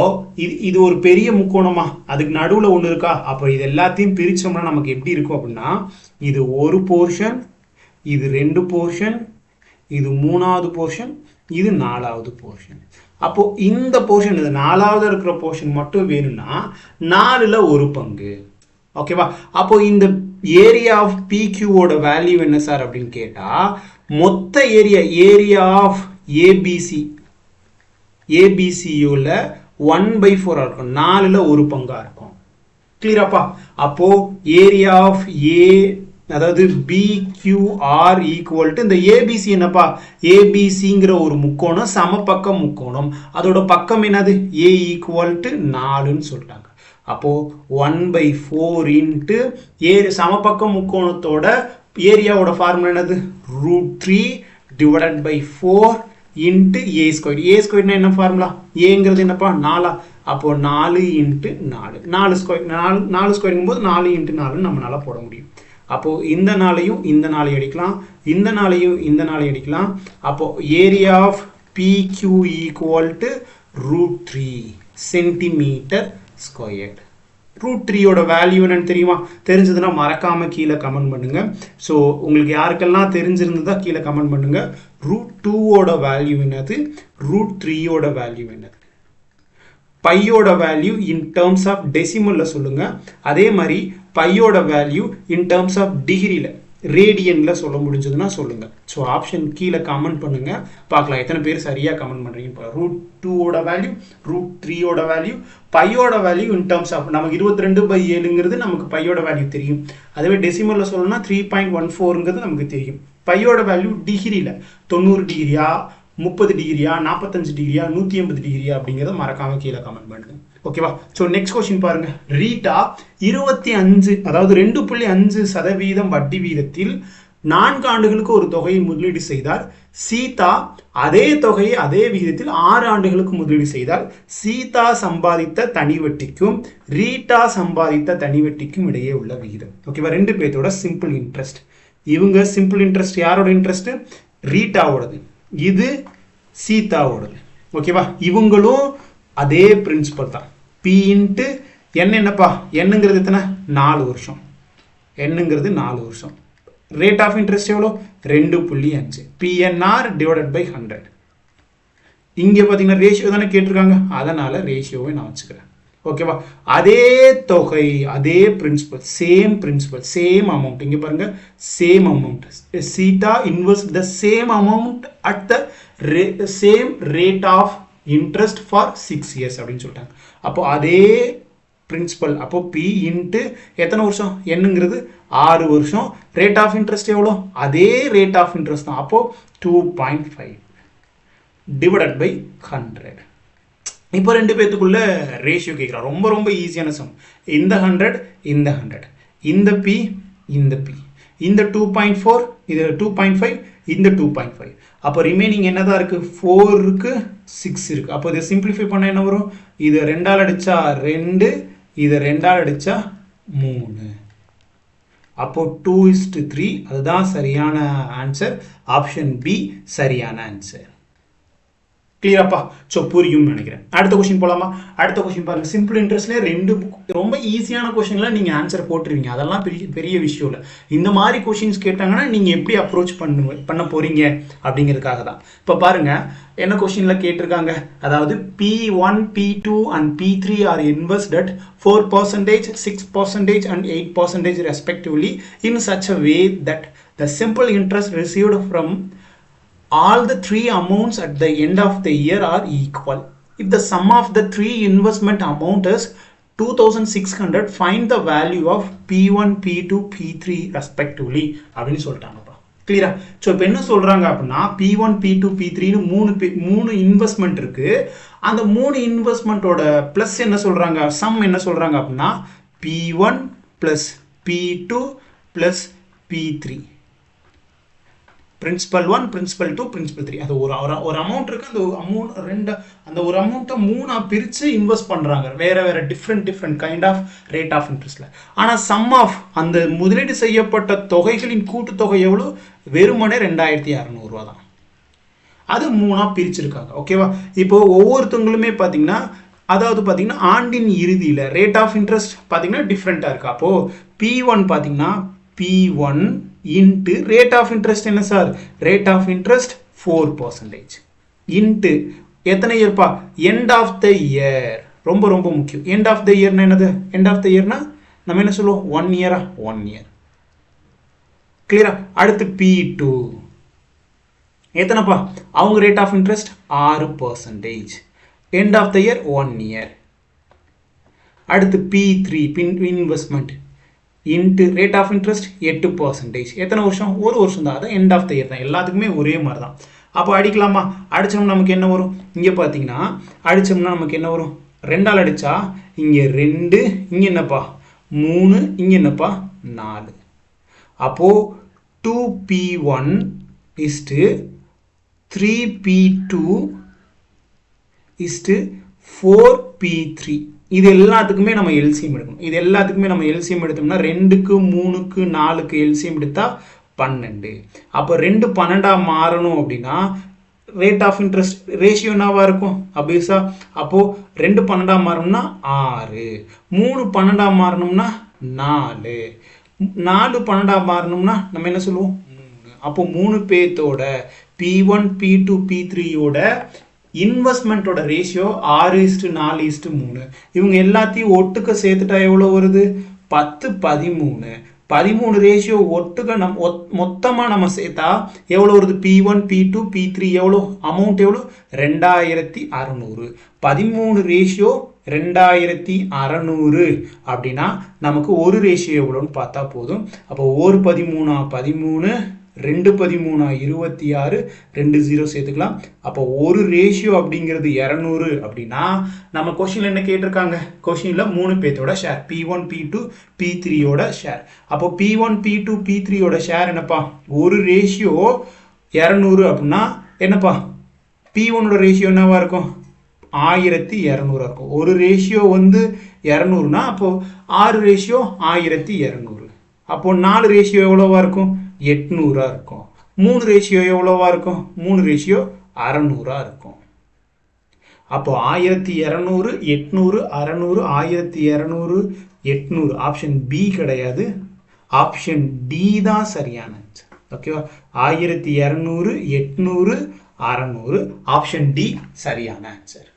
இது ஒரு பெரிய முக்கோணமா, அதுக்கு நடுவுல ஒண்ணு இருக்கா? அப்போ இது எல்லாத்தையும் பிரிச்சோம்னா நமக்கு எப்படி இருக்கும் அப்படின்னா, இது ஒரு போர்ஷன், இது 2 போர்ஷன், இது 3வது போர்ஷன், இது 4வது போர்ஷன். அப்போ இந்த போர்ஷன், இது 4வது இருக்கிற போர்ஷன் மட்டும் வேணும்னா 4ல ஒரு பங்கு. ஓகேவா? அப்போ இந்த ஏரியா ஆஃப் பிக்யூவோட வேல்யூ என்ன சார் அப்படின்னு கேட்டா, மொத்த ஏரியா ஆஃப் ஏபிசியூல 1/4 இருக்கும், 4ல ஒரு பங்கா இருக்கும். கிளியராப்பா? அப்போ ஏரியா ஆஃப் அதாவது BQR ஈக்குவல் டு இந்த ஏபிசி என்னப்பா? ஏபிசிங்கிற ஒரு முக்கோணம் சமபக்க முக்கோணம், அதோட பக்கம் என்னது? A ஈக்குவல் டு 4ன்னு சொல்லிட்டாங்க. அப்போ 1/4 இன்ட்டு சமபக்க முக்கோணத்தோட ஏரியாவோட ஃபார்முலா என்னது? √3 divided by 4 into A square. A ஸ்கொயர்னா என்ன ஃபார்முலா? ஏங்கிறது என்னப்பா? 4. அப்போ 4 இன்ட்டு 4, 4 ஸ்கொயர், 4 ஸ்கொயருங்கும் போது 4 இன்ட்டு 4 நம்மளால போட முடியும். அப்போ இந்த 4ஐயும் இந்த 4ஐயும் அடிக்கலாம், இந்த 4ஐயும் இந்த 4ஐயும் அடிக்கலாம். அப்போ area of PQ equal to √3 centimetre square. √3யோட வேல்யூ என்னன்னு தெரியுமா? தெரிஞ்சதுன்னா மறக்காம கீழே கமெண்ட் பண்ணுங்க. ஸோ உங்களுக்கு யாருக்கெல்லாம் தெரிஞ்சிருந்ததா கீழே கமெண்ட் பண்ணுங்க. √2வோட வேல்யூ என்னது? √3யோட வேல்யூ என்னது? பையோட வேல்யூ இன் டேர்ம்ஸ் ஆஃப் டெசிமல்ல சொல்லுங்க. அதே மாதிரி பையோட வேல்யூ இன் டேர்ம்ஸ் ஆஃப் டிகிரியில, ரேடியன்ல சொல்ல முடிஞ்சதுன்னா சொல்லுங்க. ஸோ ஆப்ஷன் கீழே கமெண்ட் பண்ணுங்க, பார்க்கலாம் எத்தனை பேர் சரியா கமெண்ட் பண்றீங்க. √2வோட வேல்யூ, √3யோட வேல்யூ, பையோட வேல்யூ இன் டேர்ம்ஸ் ஆஃப், நமக்கு 22/7ங்கிறது நமக்கு பையோட வேல்யூ தெரியும். அதுவே டெசிமல்ல சொல்லணும்னா 3.14ங்கிறது நமக்கு தெரியும். பையோட வேல்யூ டிகிரியில 90 டிகிரியா, 30 டிகிரியா, 45 டிகிரியா, 180 டிகிரியா அப்படிங்கிறத மறக்காம கீழே கமெண்ட் பண்ணுங்க. ஓகேவா? ஸோ நெக்ஸ்ட் கொஸ்டின் பாருங்க. ரீட்டா 25, அதாவது 2.5% வட்டி வீதத்தில் 4 ஆண்டுகளுக்கு ஒரு தொகையை முதலீடு செய்தார். சீதா அதே தொகையை அதே விகிதத்தில் 6 ஆண்டுகளுக்கு முதலீடு செய்தால் சீதா சம்பாதித்த தனி வட்டிக்கும் ரீட்டா சம்பாதித்த தனி வட்டிக்கும் இடையே உள்ள விகிதம். ஓகேவா? 2 பேர்த்தோட சிம்பிள் இன்ட்ரெஸ்ட். இவங்க சிம்பிள் இன்ட்ரெஸ்ட் யாரோட இன்ட்ரெஸ்ட்? ரீட்டாவோடது, இது சீதாவோடது. ஓகேவா? இவங்களும் அதே பிரின்சிபல் தான். P இன்ட்டு N என்னப்பா? என்னங்கிறது எத்தனை? 4 வருஷம். என்னங்கிறது 4 வருஷம். ரேட் ஆஃப் இன்ட்ரெஸ்ட் எவ்வளோ? 2.5. PNR divided by 100. இங்கே பார்த்தீங்கன்னா ரேஷியோ தானே கேட்டிருக்காங்க, அதனால ரேஷியோவை நான் வச்சுக்கிறேன். ஓகேவா? அதே தொகை, அதே பிரின்சிபல், சேம் அமௌண்ட். இங்கே பாருங்க, same amount. Sita invest the same amount at the same rate of interest for 6 years அப்படின்னு சொல்லிட்டாங்க. அப்போ அதே பிரின்சிபல். அப்போ P இன்ட்டு எத்தனை வருஷம்? என்னங்கிறது 6 வருஷம். ரேட் ஆஃப் இன்ட்ரெஸ்ட் எவ்வளோ? அதே ரேட் ஆஃப் இன்ட்ரெஸ்ட் தான். அப்போ 2.5 டிவைடட் பை 100. இப்போ ரெண்டு பேத்துக்குள்ள ரேஷியோ கேட்குறான். ரொம்ப ரொம்ப ஈஸியான சம். இந்த 100 இந்த 100, இந்த பி இந்த பி, இந்த 2.4 இது 2.5 இந்த 2.5. அப்போ ரிமைனிங் என்னதான் இருக்கு? 4 இருக்கு 6 இருக்கு. அப்போ இதை சிம்பிளிஃபை பண்ண என்ன வரும்? இதை 2ஆல் அடிச்சா 2, இதை 2ஆல் அடிச்சா 3. அப்போ 2:3 அதுதான் சரியான ஆன்சர். ஆப்ஷன் பி சரியான ஆன்சர். கிளியராப்பா? ஸோ புரியும்னு நினைக்கிறேன். அடுத்த கொஸ்டின் போகலாமா? அடுத்த கொஸ்டின் பாருங்க. சிம்பிள் இன்ட்ரெஸ்ட்லேயே ரெண்டு ரொம்ப ஈஸியான கொஸ்டின்லாம் நீங்கள் ஆன்சர் போட்டுருவீங்க. அதெல்லாம் பெரிய விஷயம் இல்லை. இந்த மாதிரி கொஸ்டின்ஸ் கேட்டாங்கன்னா நீங்கள் எப்படி அப்ரோச் பண்ண போறீங்க அப்படிங்கிறதுக்காக தான். இப்போ பாருங்க என்ன கொஸ்டினில் கேட்டிருக்காங்க. அதாவது P1, P2 and P3 are invested at 4%, 6% and 8% respectively in such a way that the simple interest received from all the three amounts at the end of the year are equal. If the sum of the three investment amount is 2600, find the value of P1, P2, P3 respectively அப்படின்னு சொல்லிட்டாங்கப்பா. கிளியரா? So இப்போ என்ன சொல்றாங்க அப்படின்னா P1, P2, P3ன்னு மூணு investment இருக்கு. அந்த மூணு இன்வெஸ்ட்மெண்ட்டோட பிளஸ் என்ன சொல்றாங்க, சம் என்ன சொல்றாங்க அப்படின்னா P1 plus P2 plus P3. Principal 1, principal 2, principal 3. அது ஒரு அமௌண்ட் இருக்கு. அந்த ஒரு அமௌண்ட்டை மூணாக பிரித்து இன்வெஸ்ட் பண்ணுறாங்க. வேற different kind of rate of இன்ட்ரெஸ்ட்ல. ஆனால் சம் ஆஃப் அந்த முதலீடு செய்யப்பட்ட தொகைகளின் கூட்டுத்தொகை எவ்வளோ? வெறுமனே 2600 ரூபா தான். அது மூணாக பிரிச்சிருக்காங்க. ஓகேவா? இப்போ ஒவ்வொருத்தவங்களுமே பார்த்தீங்கன்னா அதாவது பார்த்தீங்கன்னா ஆண்டின் இறுதியில் ரேட் ஆஃப் இன்ட்ரெஸ்ட் பார்த்தீங்கன்னா டிஃப்ரெண்ட்டாக இருக்கு. அப்போது P1 பார்த்தீங்கன்னா P1 into rate of interest என்ன sir? Rate of interest 4% into எத்தனை இயர்ப்பா? End of the year. ரொம்ப ரொம்ப முக்கியம். எண்ட் ஆஃப் த இயர்னா என்னது? எண்ட் ஆஃப் த இயர்னா நம்ம என்ன சொல்லுவோம்? 1 இயரா? 1 இயர். கிளியரா? அடுத்து P2 எத்தனைப்பா? அவங்க rate of interest 6%. End of the year 1 year. அடுத்து P3 investment into rate of interest 8%. எத்தனை வருஷம்? ஒரு வருஷம் தான். அது எண்ட் ஆஃப் த இயர் தான். எல்லாத்துக்குமே ஒரே மாதிரி தான். அப்போ அடிக்கலாமா? அடித்தோம்னா நமக்கு என்ன வரும்? இங்கே பார்த்தீங்கன்னா அடித்தோம்னா நமக்கு என்ன வரும்? 2ஆல் அடித்தா இங்கே 2, இங்கே என்னப்பா 3, இங்கே என்னப்பா 4. அப்போது 2P1 is to 3P2 is to 4P3. இது எல்லாத்துக்குமே நம்ம எல்சிஎம் எடுக்கணும். இது எல்லாத்துக்குமே நம்ம எல்சிஎம் எடுத்தோம்னா 2க்கு 3க்கு 4க்கு எல்சிஎம் எடுத்தா 12. அப்போ 2 12ஆ மாறணும் அப்படின்னா ரேட் ஆஃப் இன்ட்ரெஸ்ட் ரேஷியோ என்னவா இருக்கும்? அபியூஸா? அப்போ 2 12ஆ மாறணும்னா 6, 3 12ஆ மாறணும்னா 4, 4 12ஆ மாறணும்னா நம்ம என்ன சொல்லுவோம்? 3. அப்போ 3 பேத்தோட P1, P2, P3யோட இன்வெஸ்ட்மெண்ட்டோட ரேஷியோ 6:4:3. இவங்க எல்லாத்தையும் ஒட்டுக்க சேர்த்துட்டா எவ்வளோ வருது? 10, 13. 13 ரேஷியோ ஒட்டுக்க மொத்தமாக நம்ம சேர்த்தா எவ்வளோ வருது? P1, P2, P3 எவ்வளோ? அமௌண்ட் எவ்வளோ? 2600. 13 ரேஷியோ 2600 அப்படின்னா நமக்கு ஒரு ரேஷியோ எவ்வளோன்னு பார்த்தா போதும். அப்போ ஒரு 13 13, 2 13 26, 2 0 சேர்த்துக்கலாம். அப்போ ஒரு ரேஷியோ அப்படிங்கிறது 200 அப்படின்னா நம்ம கொஸ்டின்ல என்ன கேட்டிருக்காங்க? கொஸ்டின்ல 3 பேத்தோட ஷேர் P1, P2, P3யோட ஷேர். அப்போ P1, P2, P3யோட ஷேர் என்னப்பா? ஒரு ரேஷியோ 200 அப்படின்னா என்னப்பா? P1ஓட ரேஷியோ என்னவா இருக்கும்? 1200 இருக்கும். ஒரு ரேஷியோ 200னா அப்போ 6 ரேஷியோ 1200. அப்போ 4 ரேஷியோ எவ்வளோவா இருக்கும்? 800 இருக்கும். 3 ரேஷியோ எவ்வளோவா இருக்கும்? 3 ரேஷியோ 600 இருக்கும். அப்போ 1200, 800, 600, 1200, 800. ஆப்ஷன் பி கிடையாது, ஆப்ஷன் டி தான் சரியான ஆன்சர். ஓகேவா? 1200, 800, 600. ஆப்ஷன் டி சரியான ஆன்சர்.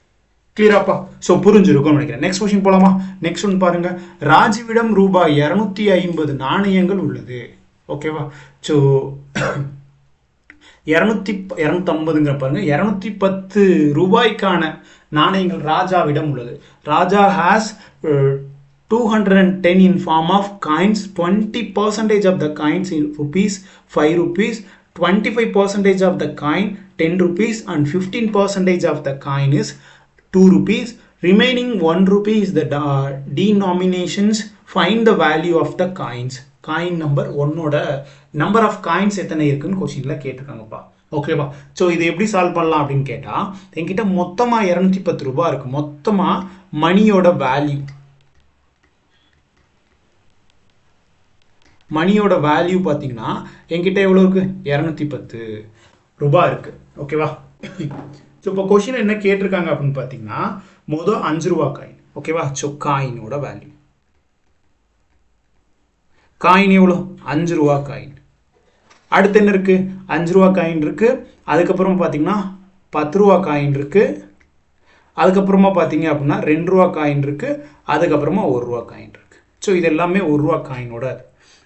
கிளியராப்பா? ஸோ புரிஞ்சிருக்கும்னு நினைக்கிறேன். நெக்ஸ்ட் கொஸ்டின் போலாமா? நெக்ஸ்ட் ஒன்று பாருங்க. ராஜுவிடம் ரூபாய் 250 நாணயங்கள் உள்ளது. ஓகேவா? ஸோ 250ங்கிற பாருங்க 210 ரூபாய்க்கான நாணயங்கள் ராஜாவிடம் உள்ளது. ராஜா has 210 in form of coins. 20% of the coins in rupees 5 rupees, 25% of the coin 10 rupees and 15% of the coin is 2 rupees. Remaining 1 rupee is the denominations. Find the value of the coins. Coin number 1ஓட number of coins எத்தனை இருக்குன்னு கொஸ்டின்ல கேட்டிருக்காங்கப்பா. ஓகேவா? So இது எப்படி solve பண்ணலாம் அப்படின்னு கேட்டால், என்கிட்ட மொத்தமாக 210 ரூபாய் இருக்குது. மொத்தமாக மணியோட வேல்யூ பார்த்தீங்கன்னா என்கிட்ட எவ்வளோ இருக்குது? 210 ரூபாய் இருக்குது. ஓகேவா? ஸோ இப்போ கொஸ்டின் என்ன கேட்டிருக்காங்க அப்படின்னு பார்த்தீங்கன்னா, மொதல் 5 ரூபா காயின். ஓகேவா? ஸோ காயினோட வேல்யூ, காயின் எவ்வளோ? 5 ரூபா காயின். அடுத்து என்ன இருக்குது? 5 ரூபா காயின் இருக்குது. அதுக்கப்புறமா பார்த்தீங்கன்னா 10 ரூபா காயின் இருக்குது. அதுக்கப்புறமா பார்த்தீங்க அப்படின்னா 2 ரூபா காயின் இருக்குது. அதுக்கப்புறமா 1 ரூபா காயின் இருக்குது. ஸோ இது எல்லாமே 1 ரூபா காயினோட.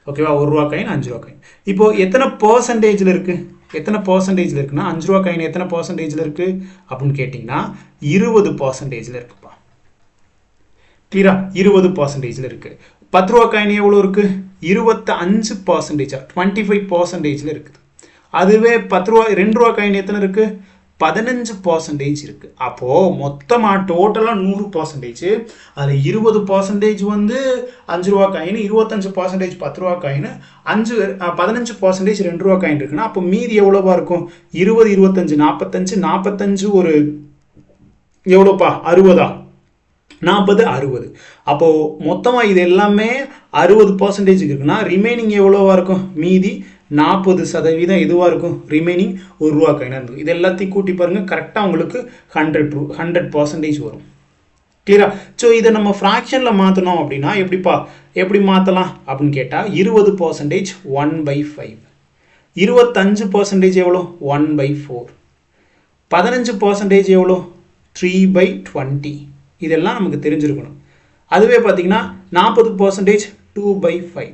ஓகேவா? 1 ரூபா காயின், 5 ரூபா காயின். இப்போ எத்தனை பர்சன்டேஜில் இருக்குது? எத்தனை பர்சன்டேஜில் இருக்குன்னா 5 ரூபா காயின் எத்தனை பர்சன்டேஜில் இருக்குது அப்படின்னு கேட்டிங்கன்னா 20% இருக்குப்பா. கிளியரா? 20% இருக்குது. 10 ரூபா காயின் எவ்வளோ இருக்குது? 25%, 25% இருக்குது. அதுவே 10 ரூபா 2 ரூபா காயின் எத்தனை இருக்குது? 15% இருக்குது. அப்போது மொத்தமாக டோட்டலாக 100%. அதில் 20% வந்து 5 ரூபா காயின், 25% 10 ரூபா காயின், 15% 2 ரூபா காயின் இருக்குன்னா அப்போ மீதி எவ்வளோவா இருக்கும்? 20, 25, 45 ஒரு எவ்வளோப்பா? 60. 40, 60. அப்போது மொத்தமாக இது எல்லாமே 60% இருக்குன்னா ரிமைனிங் எவ்வளோவா இருக்கும்? மீதி 40% எதுவாக இருக்கும்? ரிமைனிங் 1 ரூபா காயினாக இருக்கும். இது எல்லாத்தையும் கூட்டி பாருங்கள், கரெக்டாக உங்களுக்கு 100% வரும். கிளியரா? ஸோ இதை நம்ம ஃப்ராக்ஷனில் மாற்றணும் அப்படின்னா எப்படி மாற்றலாம் அப்படின்னு கேட்டால் 20% 1/5, 25% எவ்வளோ? 1/4, 15% எவ்வளோ? 3/20. இதெல்லாம் நமக்கு தெரிஞ்சிருக்கணும். அதுவே பார்த்தீங்கன்னா 40% 2/5.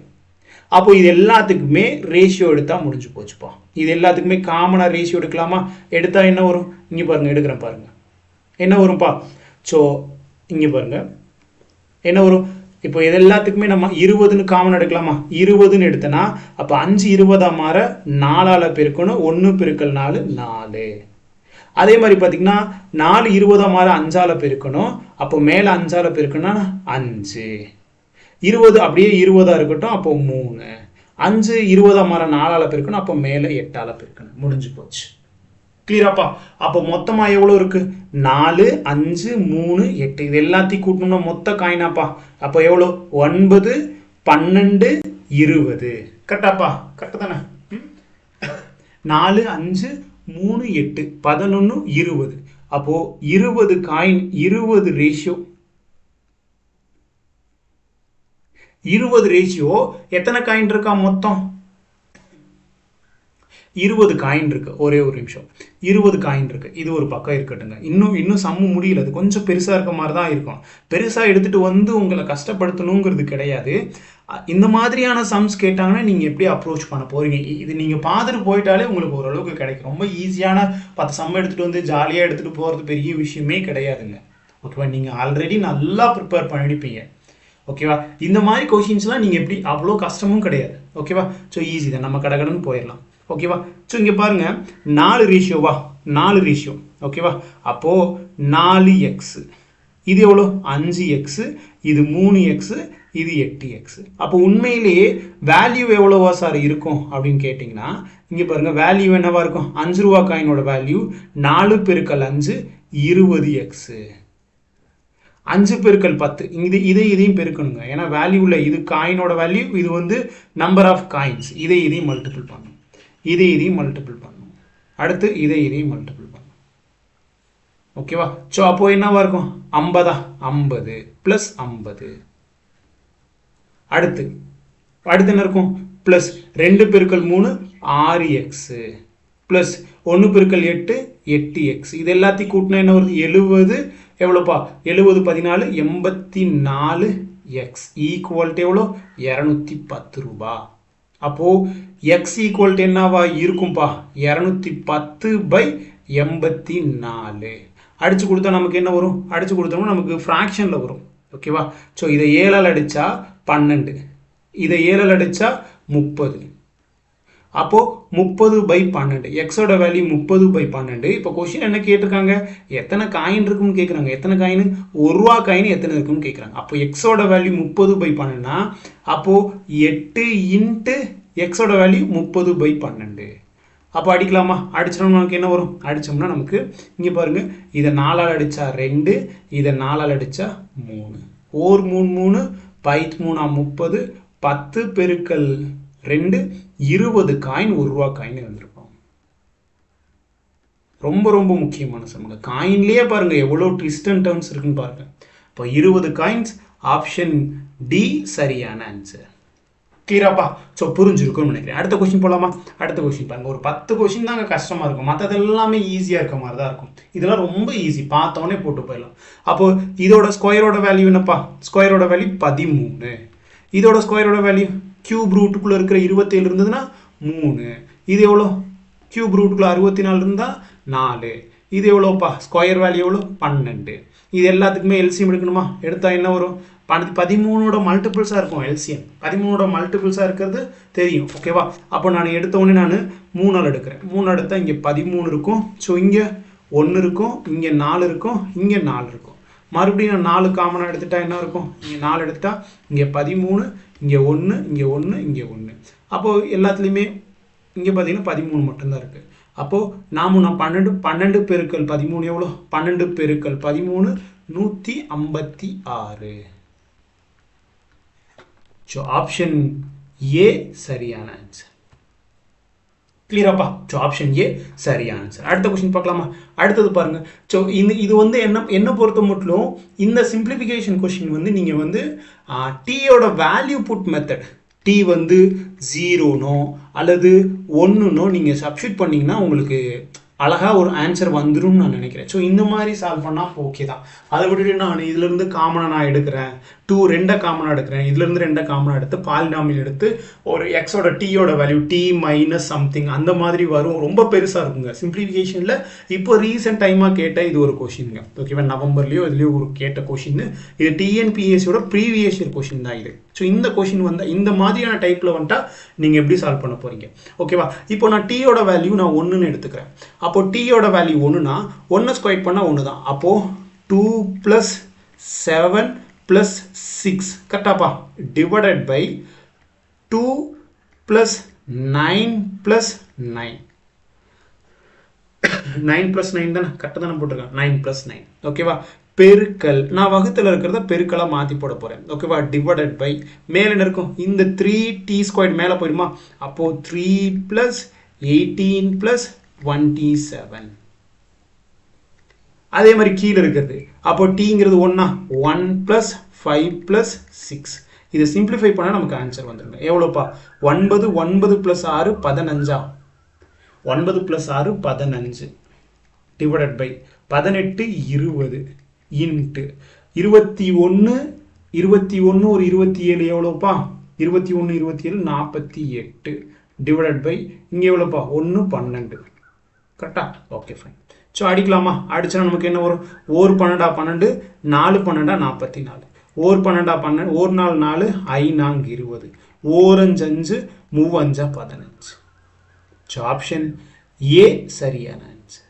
அப்போ இது எல்லாத்துக்குமே ரேஷியோ எடுத்தால் முடிஞ்சு போச்சுப்பா. இது எல்லாத்துக்குமே காமனாக ரேஷியோ எடுக்கலாமா? எடுத்தால் என்ன வரும்? இங்கே பாருங்கள், எடுக்கிறேன் பாருங்கள், என்ன வரும்ப்பா? ஸோ இங்கே பாருங்கள் என்ன வரும்? இப்போ இது எல்லாத்துக்குமே நம்ம 20ன்னு காமன் எடுக்கலாமா? 20ன்னு எடுத்தனா அப்போ 5 20 மாற 4ஆல் பெருக்கணும். 1 × 4 4. அதே மாதிரி பார்த்தீங்கன்னா 4 20 மாற 5ஆல் பெருக்கணும். அப்போ மேலே 5ஆல் பெருக்கணும்னா 5. 20 அப்படியே 20 இருக்கட்டும். அப்போ 3. 5 20 மாற 4ஆல் பெருக்கணும். அப்போ மேலே 8ஆல் பெருக்கணும். முடிஞ்சு போச்சு. கிளியராப்பா? அப்போ மொத்தமாக எவ்வளோ இருக்குது? 4, 5, 3, 8. இது எல்லாத்தையும் கூட்டணும்னா மொத்த காயினாப்பா. அப்போ எவ்வளோ? 9, 12, 20. கரெக்டாப்பா? கரெக்டு தானே? 4, 5, 3, 8, 11, 20. அப்போது 20 காயின், 20 ரேஷியோ. 20 ரேஷியோ எத்தனை காயின் இருக்கா? மொத்தம் 20 காயின் இருக்கு. ஒரே ஒரு நிமிஷம். 20 காயின் இருக்கு. இது ஒரு பக்கம் இருக்கட்டுங்க. இன்னும் சம்மு முடியல. அது கொஞ்சம் பெருசாக இருக்க மாதிரி தான் இருக்கும். பெருசாக எடுத்துகிட்டு வந்து உங்களை கஷ்டப்படுத்தணுங்கிறது கிடையாது. இந்த மாதிரியான சம்ஸ் கேட்டாங்கன்னா நீங்கள் எப்படி அப்ரோச் பண்ண போகிறீங்க? இது நீங்கள் பார்த்துட்டு போயிட்டாலே உங்களுக்கு ஓரளவுக்கு கிடைக்கும். ரொம்ப ஈஸியான 10 சம் எடுத்துகிட்டு வந்து ஜாலியாக எடுத்துகிட்டு போகிறது பெரிய விஷயமே கிடையாதுங்க. ஓகேவா? நீங்கள் ஆல்ரெடி நல்லா ப்ரிப்பேர் பண்ணியிருப்பீங்க. ஓகேவா? இந்த மாதிரி கொஷின்ஸ்லாம் நீங்கள் எப்படி அவ்வளோ கஷ்டமும் கிடையாது. ஓகேவா? ஸோ ஈஸி தான், நம்ம கடகடன்னு போயிடலாம். ஓகேவா? ஸோ இங்கே பாருங்கள், 4 ரேஷியோவா? 4 ரேஷியோ. ஓகேவா? அப்போது 4x, இது எவ்வளோ? 5x, இது 3x, இது 8x. அப்போ உண்மையிலேயே வேல்யூ எவ்வளோவா சார் இருக்கும் அப்படின்னு கேட்டிங்கன்னா, இங்கே பாருங்கள், வேல்யூ என்னவா இருக்கும்? 5 ரூபா காயினோட வேல்யூ 4 × 5 20x, 5 × 10. இதையும் பெருக்கணுங்க. ஏன்னா வேல்யூவில் இது காயினோட வேல்யூ, இது வந்து நம்பர் ஆஃப் காயின்ஸ். இதையும் மல்டிபிள் பண்ணணும். இதையும் மல்டிபிள் பண்ணணும். அடுத்து இதையும் மல்டிபிள் பண்ணணும். ஓகேவா? ஸோ அப்போ என்னவா இருக்கும்? 50. 50 + 50. அடுத்து என்ன இருக்கும்? Plus 2 × 3 6x plus 1 × 8 8x. இது எல்லாத்தையும் கூட்டினா என்ன வருது? 70. எவ்வளோப்பா? 70 14 84x ஈக்குவல்ட்டு எவ்வளோ? 210 ரூபா. அப்போது எக்ஸ் ஈக்குவல்ட்டு என்னவா இருக்கும்பா? 210/84. அடித்து கொடுத்தா நமக்கு என்ன வரும்? அடித்து கொடுத்தோம்னா நமக்கு ஃப்ராக்ஷனில் வரும். ஓகேவா? ஸோ இதை 7ஆல் அடித்தா 12, இதை 7ஆல் அடித்தா 30. அப்போது 30/12 எக்ஸோட வேல்யூ 30/12. இப்போ கொஷின் என்ன கேட்டிருக்காங்க, எத்தனை காயின் இருக்குன்னு கேட்குறாங்க. எத்தனை காயின், 1 ரூபா காயின் எத்தனை இருக்குன்னு கேட்குறாங்க. அப்போ எக்ஸோட வேல்யூ 30/12னா அப்போது 8 இன்ட்டு எக்ஸோட வேல்யூ 30/12. அப்போ அடிக்கலாமா? அடிச்சோம்னா நமக்கு என்ன வரும்? அடித்தோம்னா நமக்கு இங்கே பாருங்கள், இதை 4ஆல் அடித்தா 2, இதை 4ஆல் அடித்தா 3. 1 3 3 5 3 30, 10 பெருக்கல் 2 20 காயின் 1 ரூபா காயின் வந்திருக்கும். ரொம்ப ரொம்ப முக்கியமான சமங்க. காயின்லேயே பாருங்கள் எவ்வளோ ட்விஸ்ட் அண்ட் டர்ன்ஸ் இருக்குன்னு பாருங்கள். இப்போ 20 காயின்ஸ், ஆப்ஷன் டி சரியான ஆன்சர். கிளியராப்பா? ஸோ புரிஞ்சிருக்கும்னு நினைக்கிறேன். அடுத்த கொஸ்டின் போகலாமா? அடுத்த கொஸ்டின் பாருங்கள். ஒரு 10 கொஸ்டின் தாங்க கஷ்டமாக இருக்கும், மற்றது எல்லாமே ஈஸியாக இருக்க மாதிரி தான் இருக்கும். இதெல்லாம் ரொம்ப ஈஸி, பார்த்தோன்னே போட்டு போயிடலாம். அப்போது இதோட ஸ்கொயரோட வேல்யூ என்னப்பா? ஸ்கொயரோட வேல்யூ 13. இதோட ஸ்கொயரோட வேல்யூ கியூப் ரூட்டுக்குள்ளே இருக்கிற 27 இருந்ததுன்னா 3. இது எவ்வளோ? கியூப் ரூட்டுக்குள்ளே 64 இருந்தால் 4. இது எவ்வளோப்பா? ஸ்கொயர் வேல்யூ எவ்வளோ? 12. இது எல்லாத்துக்குமே எல்சிஎம் எடுக்கணுமா? எடுத்தால் என்ன வரும்? 13ஓட மல்டிபிள்ஸாக இருக்கும். எல்சிஎம் 13ஓட மல்டிபிள்ஸாக இருக்கிறது தெரியும், ஓகேவா? அப்போ நான் எடுத்தோடனே நான் 3ஆல் எடுக்கிறேன். 3 எடுத்தால் இங்கே 13 இருக்கும். ஸோ இங்கே 1 இருக்கும், இங்கே 4 இருக்கும், இங்கே 4 இருக்கும். மறுபடியும் நான் 4 காமனாக எடுத்துட்டா என்ன இருக்கும்? இங்கே 4 எடுத்துட்டா இங்கே 13, இங்கே 1, இங்கே 1, இங்கே 1. அப்போது எல்லாத்துலேயுமே இங்கே பார்த்தீங்கன்னா 13 மட்டும்தான் இருக்குது. அப்போது நான் 12 பெருக்கல் 13 எவ்வளோ? 12 பெருக்கல் 13 156. ஸோ ஆப்ஷன் ஏ சரியான ஆன்சர். கிளியராப்பா? ஸோ ஆப்ஷன் ஏ சரியான ஆன்சர். அடுத்த கொஸ்டின் பார்க்கலாமா? அடுத்தது பாருங்கள். ஸோ இது வந்து என்ன பொறுத்த மட்டும் இந்த சிம்பிளிஃபிகேஷன் கொஸ்டின் வந்து நீங்கள் வந்து டீயோட வேல்யூ புட் மெத்தட், டி வந்து 0நோ அல்லது 1நோ நீங்கள் சப்ஸ்டியூட் பண்ணிங்கன்னா உங்களுக்கு அழகாக ஒரு ஆன்சர் வந்துடும் நான் நினைக்கிறேன். ஸோ இந்த மாதிரி சால்வ் பண்ணால் ஓகே தான். அதை விட்டுட்டு நான் இதுலேருந்து காமனாக நான் எடுக்கிறேன், 2 காமனாக எடுக்கிறேன், இதுலேருந்து 2 காமனாக எடுத்து பாலினாமியல் எடுத்து ஒரு எக்ஸோட டீயோட வேல்யூ டி மைனஸ் சம்திங் அந்த மாதிரி வரும். ரொம்ப பெருசாக இருக்குங்க சிம்பிளிஃபிகேஷனில். இப்போ ரீசெண்ட் டைமாக கேட்ட இது ஒரு கொஷினுங்க, ஓகேவா? நவம்பர்லேயோ இதுலேயோ ஒரு கேட்ட கொஷின். இது டிஎன்பிஎஸ்சியோட ப்ரீவியஸ் இயர் கொஷின் தான் இது. ஸோ இந்த கொஷின் வந்து இந்த மாதிரியான டைப்பில் வந்துட்டால் நீங்கள் எப்படி சால்வ் பண்ண போகிறீங்க, ஓகேவா? இப்போ நான் டீயோட வேல்யூ நான் 1ன்னு எடுத்துக்கிறேன். அப்போ டீயோட வேல்யூ 1னா 1 ஸ்கொயர் பண்ணால் 1 தான். அப்போது 2 + 7 + 6 கரெக்டாப்பா? Divided by 2 + 9 + 9. 9 + 9 தானே? கரெக்டாக தானே போட்டிருக்கேன். 9 + 9, ஓகேவா? பெருக்கல், நான் வகுத்தில் இருக்கிறத பெருக்கலாக மாற்றி போட போகிறேன், ஓகேவா? டிவைடட் பை மேலே என்ன இருக்கும்? இந்த 3t² மேலே போயிடுமா? அப்போது 3 + 18 + 27. அதே மாதிரி கீழே இருக்கிறது. அப்போ டீங்கிறது 1 1 + 5 + 6. இதை சிம்பிளிஃபை பண்ணால் நமக்கு ஆன்சர் வந்துடுங்க. எவ்வளோப்பா? 9 9 + 6 15. 9 + 6 15 டிவைடட் பை 18 20 இன்ட்டு 21 21 ஒரு 27 எவ்வளோப்பா? 21 27 48 டிவைடட் பை இங்கே எவ்வளோப்பா? 1 12. கரெக்டா? Okay fine. ஸோ அடிக்கலாமா? அடிச்சா நமக்கு என்ன வரும்? 1 12 12, 4 12 44, 1 12 12, 1 4 4, 5 4 20, 1 5 5, 3 5 15. ஸோ ஆப்ஷன் ஏ சரியான ஆன்சர்.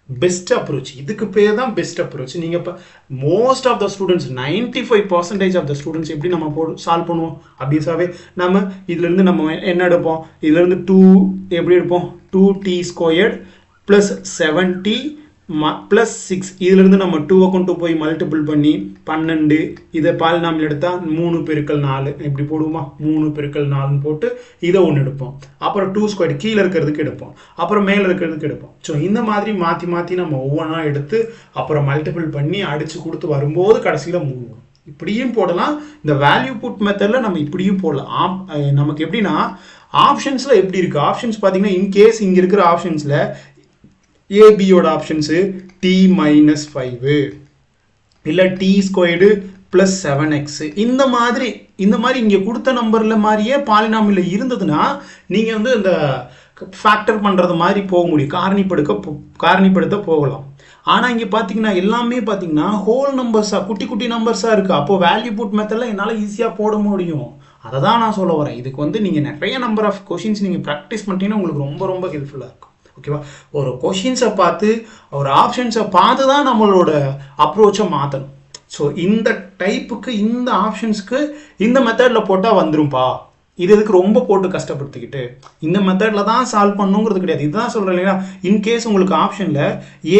பெஸ்ட் அப்ரோச், இதுக்கு பேர் தான் பெஸ்ட் அப்ரோச். நீங்கள் இப்போ most of the students 95% of the students எப்படி நம்ம சால்வ் பண்ணுவோம்? அப்படிசாவே நம்ம இதுலேருந்து நம்ம என்ன எடுப்போம்? இதுலேருந்து 2 எப்படி எடுப்போம்? 2t² + 7t + 6. இதிலிருந்து நம்ம 2 கொண்டு போய் மல்டிபிள் பண்ணி 12, இதை பாலினாமியல் எடுத்தால் 3 பெருக்கல் 4 இப்படி போடுவோமா? 3 பெருக்கல் 4 போட்டு இதை ஒன்று எடுப்போம். அப்புறம் 2² கீழே இருக்கிறதுக்கு எடுப்போம், அப்புறம் மேலே இருக்கிறதுக்கு எடுப்போம். ஸோ இந்த மாதிரி மாற்றி மாற்றி நம்ம ஒவ்வொன்றா எடுத்து அப்புறம் மல்டிபிள் பண்ணி அடித்து கொடுத்து வரும்போது கடைசியில் 3 வரும். இப்படியும் போடலாம். இந்த வேல்யூ புட் மெத்தடில் நம்ம இப்படியும் போடலாம். நமக்கு எப்படின்னா ஆப்ஷன்ஸில் எப்படி இருக்குது? ஆப்ஷன்ஸ் பார்த்தீங்கன்னா இன்கேஸ் இங்கே இருக்கிற ஆப்ஷன்ஸில் ஏபியோட ஆப்ஷன்ஸு t - 5 இல்லை t² + 7x இந்த மாதிரி இங்கே கொடுத்த நம்பரில் மாதிரியே பாலினாமியில் இருந்ததுன்னா நீங்கள் வந்து இந்த ஃபேக்டர் பண்ணுறது மாதிரி போக முடியும், காரணிப்படுத்த போகலாம். ஆனால் இங்கே பார்த்தீங்கன்னா எல்லாமே பார்த்தீங்கன்னா ஹோல் நம்பர்ஸாக குட்டி குட்டி நம்பர்ஸாக இருக்குது. அப்போது வேல்யூ புட் மெத்தடில் என்னால் ஈஸியாக போட முடியும். அதை தான் நான் சொல்ல வரேன். இதுக்கு வந்து நீங்கள் நிறைய நம்பர் ஆஃப் கொஷின்ஸ் நீங்கள் ப்ராக்டிஸ் பண்ணிட்டீங்கன்னா உங்களுக்கு ரொம்ப ரொம்ப ஹெல்ப்ஃபுல்லாக இருக்கும். ஓகேவா? ஒரு கொஷின்ஸை பார்த்து ஒரு ஆப்ஷன்ஸை பார்த்து தான் நம்மளோட அப்ரோச்சை மாற்றணும். ஸோ இந்த டைப்புக்கு இந்த ஆப்ஷன்ஸ்க்கு இந்த மெத்தடில் போட்டால் வந்துரும்பா, இது இதுக்கு ரொம்ப போட்டு கஷ்டப்படுத்திக்கிட்டு இந்த மெத்தடில் தான் சால்வ் பண்ணுங்கிறது கிடையாது. இதுதான் சொல்கிறேன் இல்லையா, இன்கேஸ் உங்களுக்கு ஆப்ஷனில்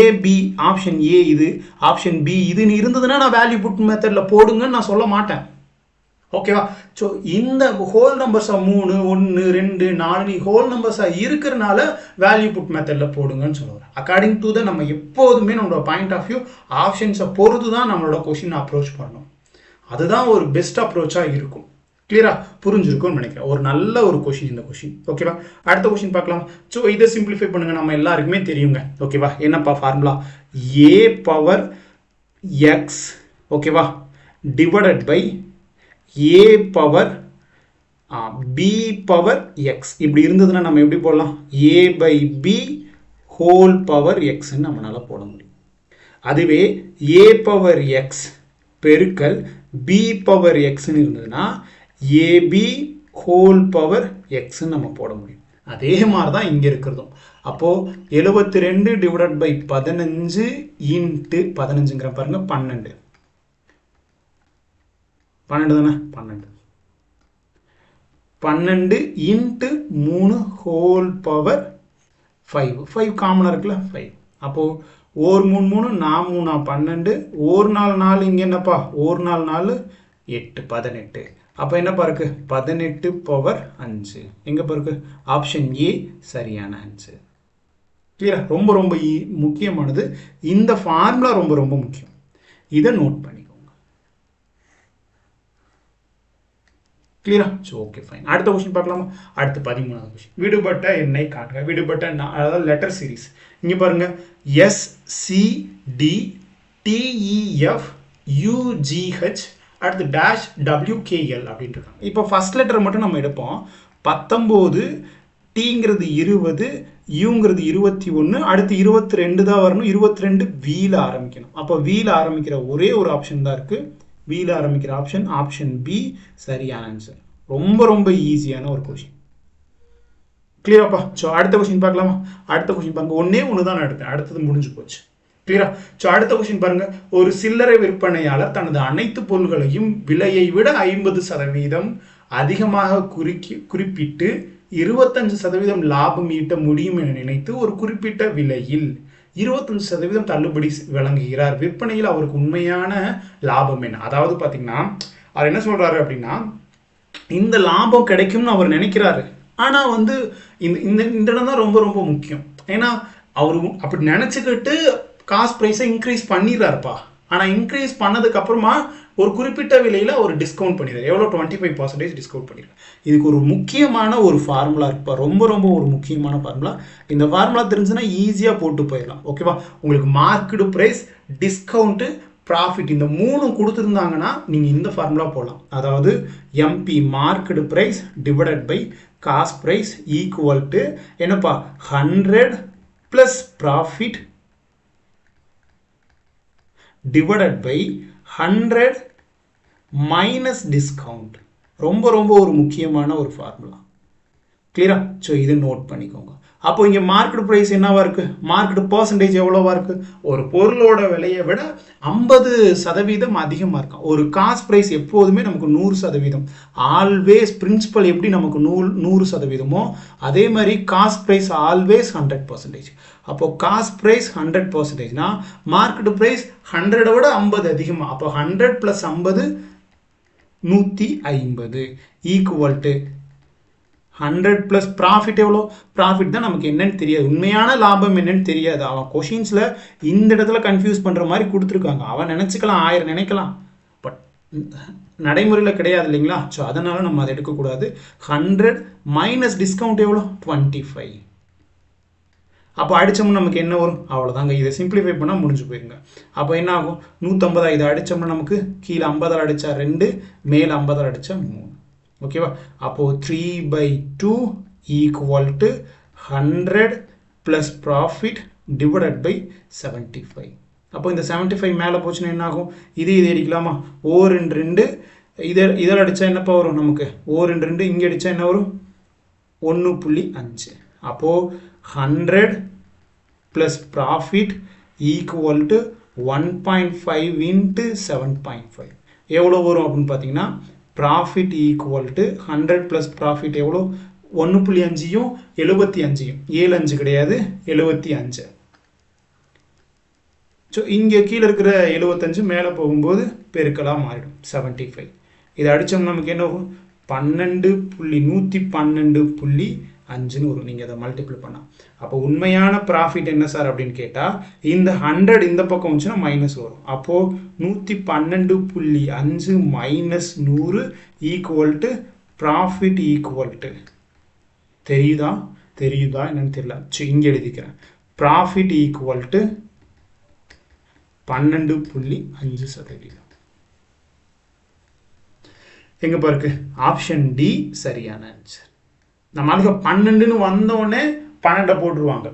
ஏபி, ஆப்ஷன் ஏ இது, ஆப்ஷன் பி இதுன்னு இருந்ததுன்னா நான் வேல்யூ புட் மெத்தடில் போடுங்கன்னு நான் சொல்ல மாட்டேன். ஓகேவா? ஸோ இந்த ஹோல் நம்பர்ஸாக 3, 1, 2, 4 ஹோல் நம்பர்ஸாக இருக்கிறனால வேல்யூ புட் மெத்தடில் போடுங்கன்னு சொல்லுவேன். அக்கார்டிங் டு த நம்ம எப்போதுமே நம்மளோட பாயிண்ட் ஆஃப் வியூ ஆப்ஷன்ஸை பொறுத்து தான் நம்மளோட கொஷின் அப்ரோச் பண்ணணும். அதுதான் ஒரு பெஸ்ட் அப்ரோச்சாக இருக்கும். கிளியரா புரிஞ்சிருக்கும்னு நினைக்கிறேன். ஒரு நல்ல ஒரு கொஷின் இந்த கொஷின். ஓகேவா? அடுத்த கொஷின் பார்க்கலாம். ஸோ இதை சிம்பிளிஃபை பண்ணுங்க, நம்ம எல்லாருக்குமே தெரியுங்க. ஓகேவா? என்னப்பா ஃபார்முலா? ஏ பவர் எக்ஸ், ஓகேவா, divided by A power B power X. இப்படி இருந்ததுன்னா நம்ம எப்படி போடலாம்? A by B whole power எக்ஸ்ன்னு நம்மளால போட முடியும். அதுவே ஏ பவர் எக்ஸ் பெருக்கல் பி பவர் எக்ஸ்ன்னு இருந்ததுன்னா ஏபி ஹோல் பவர் எக்ஸ்ன்னு நம்ம போட முடியும். அதே மாதிரி தான் இங்கே இருக்கிறதும். அப்போது 72 டிவைடட் பை 15 இன்ட்டு 15ங்கிற பாருங்க 12 தானே, 12 இன்ட்டு 3 ஹோல் பவர் 5 காமனாக இருக்குல்ல 5. அப்போது ஒரு 3 3 நான் 3 12, ஒரு 4 4 இங்கே என்னப்பா, ஒரு 4 4 8 18. அப்போ என்னப்பா இருக்கு? 18 பவர் 5. எங்கப்பா இருக்கு? ஆப்ஷன் ஏ சரியான ஆன்சர். கிளியரா? ரொம்ப ரொம்ப முக்கியமானது இந்த ஃபார்முலா, ரொம்ப ரொம்ப முக்கியம். இதை நோட் பண்ணிக்கோங்க. கிளியரா? So okay fine. அடுத்த கொஸ்டின் பார்க்கலாமா? அடுத்து 13வது கொஸ்டின். விடுபட்ட எண்ணை காட்டுங்க. விடுபட்ட அதாவது லெட்டர் சீரீஸ். இங்கே பாருங்க, SCD TEF UGH அடுத்து டேஷ் WKL அப்படின்ட்டு இருக்காங்க. இப்போ ஃபர்ஸ்ட் லெட்டரை மட்டும் நம்ம எடுப்போம். 19, Tங்கிறது 20, Uங்கிறது 21, அடுத்து 22 தான் வரணும். 22 வீல ஆரம்பிக்கணும். அப்போ வீல ஆரம்பிக்கிற ஒரே ஒரு ஆப்ஷன் தான் இருக்கு. வீல ஆரம்பிக்கிற ஆப்ஷன் ஆப்ஷன் பி சரியான ஆன்சர். ரொம்ப ரொம்ப ஈஸியான ஒரு கொஸ்டின். கிளியராப்பா? ஸோ அடுத்த கொஸ்டின் பார்க்கலாமா? அடுத்த கொஸ்டின் பாருங்க, ஒன்னே ஒன்று தான் நான் எடுத்தேன், அடுத்தது முடிஞ்சு போச்சு. கிளியரா? ஸோ அடுத்த கொஸ்டின் பாருங்க, ஒரு சில்லறை விற்பனையாளர் தனது அனைத்து பொருள்களையும் விலையை விட 50% அதிகமாக குறிப்பிட்டு 25% லாபம் ஈட்ட முடியும் என நினைத்து ஒரு குறிப்பிட்ட விலையில் 25% தள்ளுபடி வழங்குகிறார். விற்பனையில் அவருக்கு உண்மையான லாபம் என்ன? அதாவது பார்த்தீங்கன்னா அவர் என்ன சொல்றாரு அப்படின்னா, இந்த லாபம் கிடைக்கும்னு அவர் நினைக்கிறாரு. ஆனால் வந்து இந்த இடம் தான் ரொம்ப ரொம்ப முக்கியம். ஏன்னா அவர் அப்படி நினச்சிக்கிட்டு காஸ்ட் ப்ரைஸை இன்க்ரீஸ் பண்ணிடுறாருப்பா. ஆனால் இன்க்ரீஸ் பண்ணதுக்கு அப்புறமா ஒரு குறிப்பிட்ட விலையில் ஒரு டிஸ்கவுண்ட் பண்ணிடுறாரு. எவ்வளோ? 25% டிஸ்கவுண்ட் பண்ணிடுறாரு. இதுக்கு ஒரு முக்கியமான ஒரு ஃபார்முலா இருக்குப்பா, ரொம்ப ரொம்ப ஒரு முக்கியமான ஃபார்முலா. இந்த ஃபார்முலா தெரிஞ்சுன்னா ஈஸியாக போட்டு போயிடலாம். ஓகேவா? உங்களுக்கு மார்க்கெட் ப்ரைஸ், டிஸ்கவுண்ட்டு, ப்ராஃபிட் இந்த 3 கொடுத்துருந்தாங்கன்னா நீங்கள் இந்த ஃபார்முலா போடலாம். அதாவது MP market price divided by cost price equal to என்னப்பா 100 + profit divided by 100 minus discount. ரொம்ப ரொம்ப ஒரு முக்கியமான ஒரு ஃபார்முலா. கிளியரா? ஸோ இதை நோட் பண்ணிக்கோங்க. அப்போ இங்கே மார்க்கெட் ப்ரைஸ் என்னவா இருக்கு? மார்க்கெட் பர்சன்டேஜ் எவ்வளோவா இருக்கு? ஒரு பொருளோட விலையை விட 50% அதிகமாக இருக்கும். ஒரு காஸ்ட் ப்ரைஸ் எப்போதுமே நமக்கு 100%. ஆல்வேஸ் பிரின்சிபல் எப்படி நமக்கு 100%மோ அதே மாதிரி காஸ்ட் ப்ரைஸ் ஆல்வேஸ் 100%. அப்போ காஸ்ட் ப்ரைஸ் 100%னா மார்க்கெட் ப்ரைஸ் 100 விட 50 அதிகமாக. அப்போ 100 + 50 150 ஈக்குவல் டு 100 + ப்ராஃபிட் எவ்வளோ? ப்ராஃபிட் தான் நமக்கு என்னன்னு தெரியாது, உண்மையான லாபம் என்னன்னு தெரியாது. அவன் கொஷின்ஸில் இந்த இடத்துல கன்ஃபியூஸ் பண்ணுற மாதிரி கொடுத்துருக்காங்க. அவன் நினச்சிக்கலாம், 1000 நினைக்கலாம், பட் நடைமுறையில் கிடையாது இல்லைங்களா? ஸோ அதனால் நம்ம அதை எடுக்கக்கூடாது. 100 மைனஸ் டிஸ்கவுண்ட் எவ்வளோ? 25. அப்போ அடித்தோம்னா நமக்கு என்ன வரும்? அவ்வளோதாங்க. இதை சிம்பிளிஃபை பண்ணால் முடிஞ்சு போயிருங்க. அப்போ என்ன ஆகும்? 150 இதை அடித்தோம்னா நமக்கு கீழே 50 அடித்தா 2, மேலே 50 அடித்தா 3. ஓகேவா? அப்போது 3/2 equal to 100 + profit divided by 75. அப்போ இந்த 75 மேலே போச்சுன்னா என்ன ஆகும்? இது அடிக்கலாமா? 2 2 இதில் அடித்தா என்னப்பா வரும் நமக்கு? ஓ 2 இங்கே அடித்தா என்ன வரும்? 1.5. அப்போது 100 plus profit equal to 1.5 into 7.5 எவ்வளோ வரும் அப்படின்னு பார்த்தீங்கன்னா, profit equal to 100 plus profit எவ்வளோ? 1.5யும் 75யும் 75 கிடையாது 75. ஸோ இங்கே கீழே இருக்கிற 75 மேலே போகும்போது பெருக்கலாக மாறிடும் 75. இதை அடித்தோம்னா நமக்கு என்ன வரும்? 112.5 வரும். நீங்கள் அதை மல்டிப்ளை பண்ணால் அப்போ உண்மையான ப்ராஃபிட் என்ன சார் அப்படின்னு கேட்டால், இந்த 100 இந்த பக்கம் வந்துச்சுன்னா மைனஸ் வரும். அப்போது 112.5 minus 100 equal to profit equal to தெரியுதா என்னன்னு தெரியல. சரி இங்கே எழுதிக்கிறேன். Profit equal to 12.5%. எங்க பாருக்கு? ஆப்ஷன் டி சரியான ஆன்சர். நம்ம அதுக்கு 12ன்னு வந்தோடனே 12 போட்டுருவாங்க.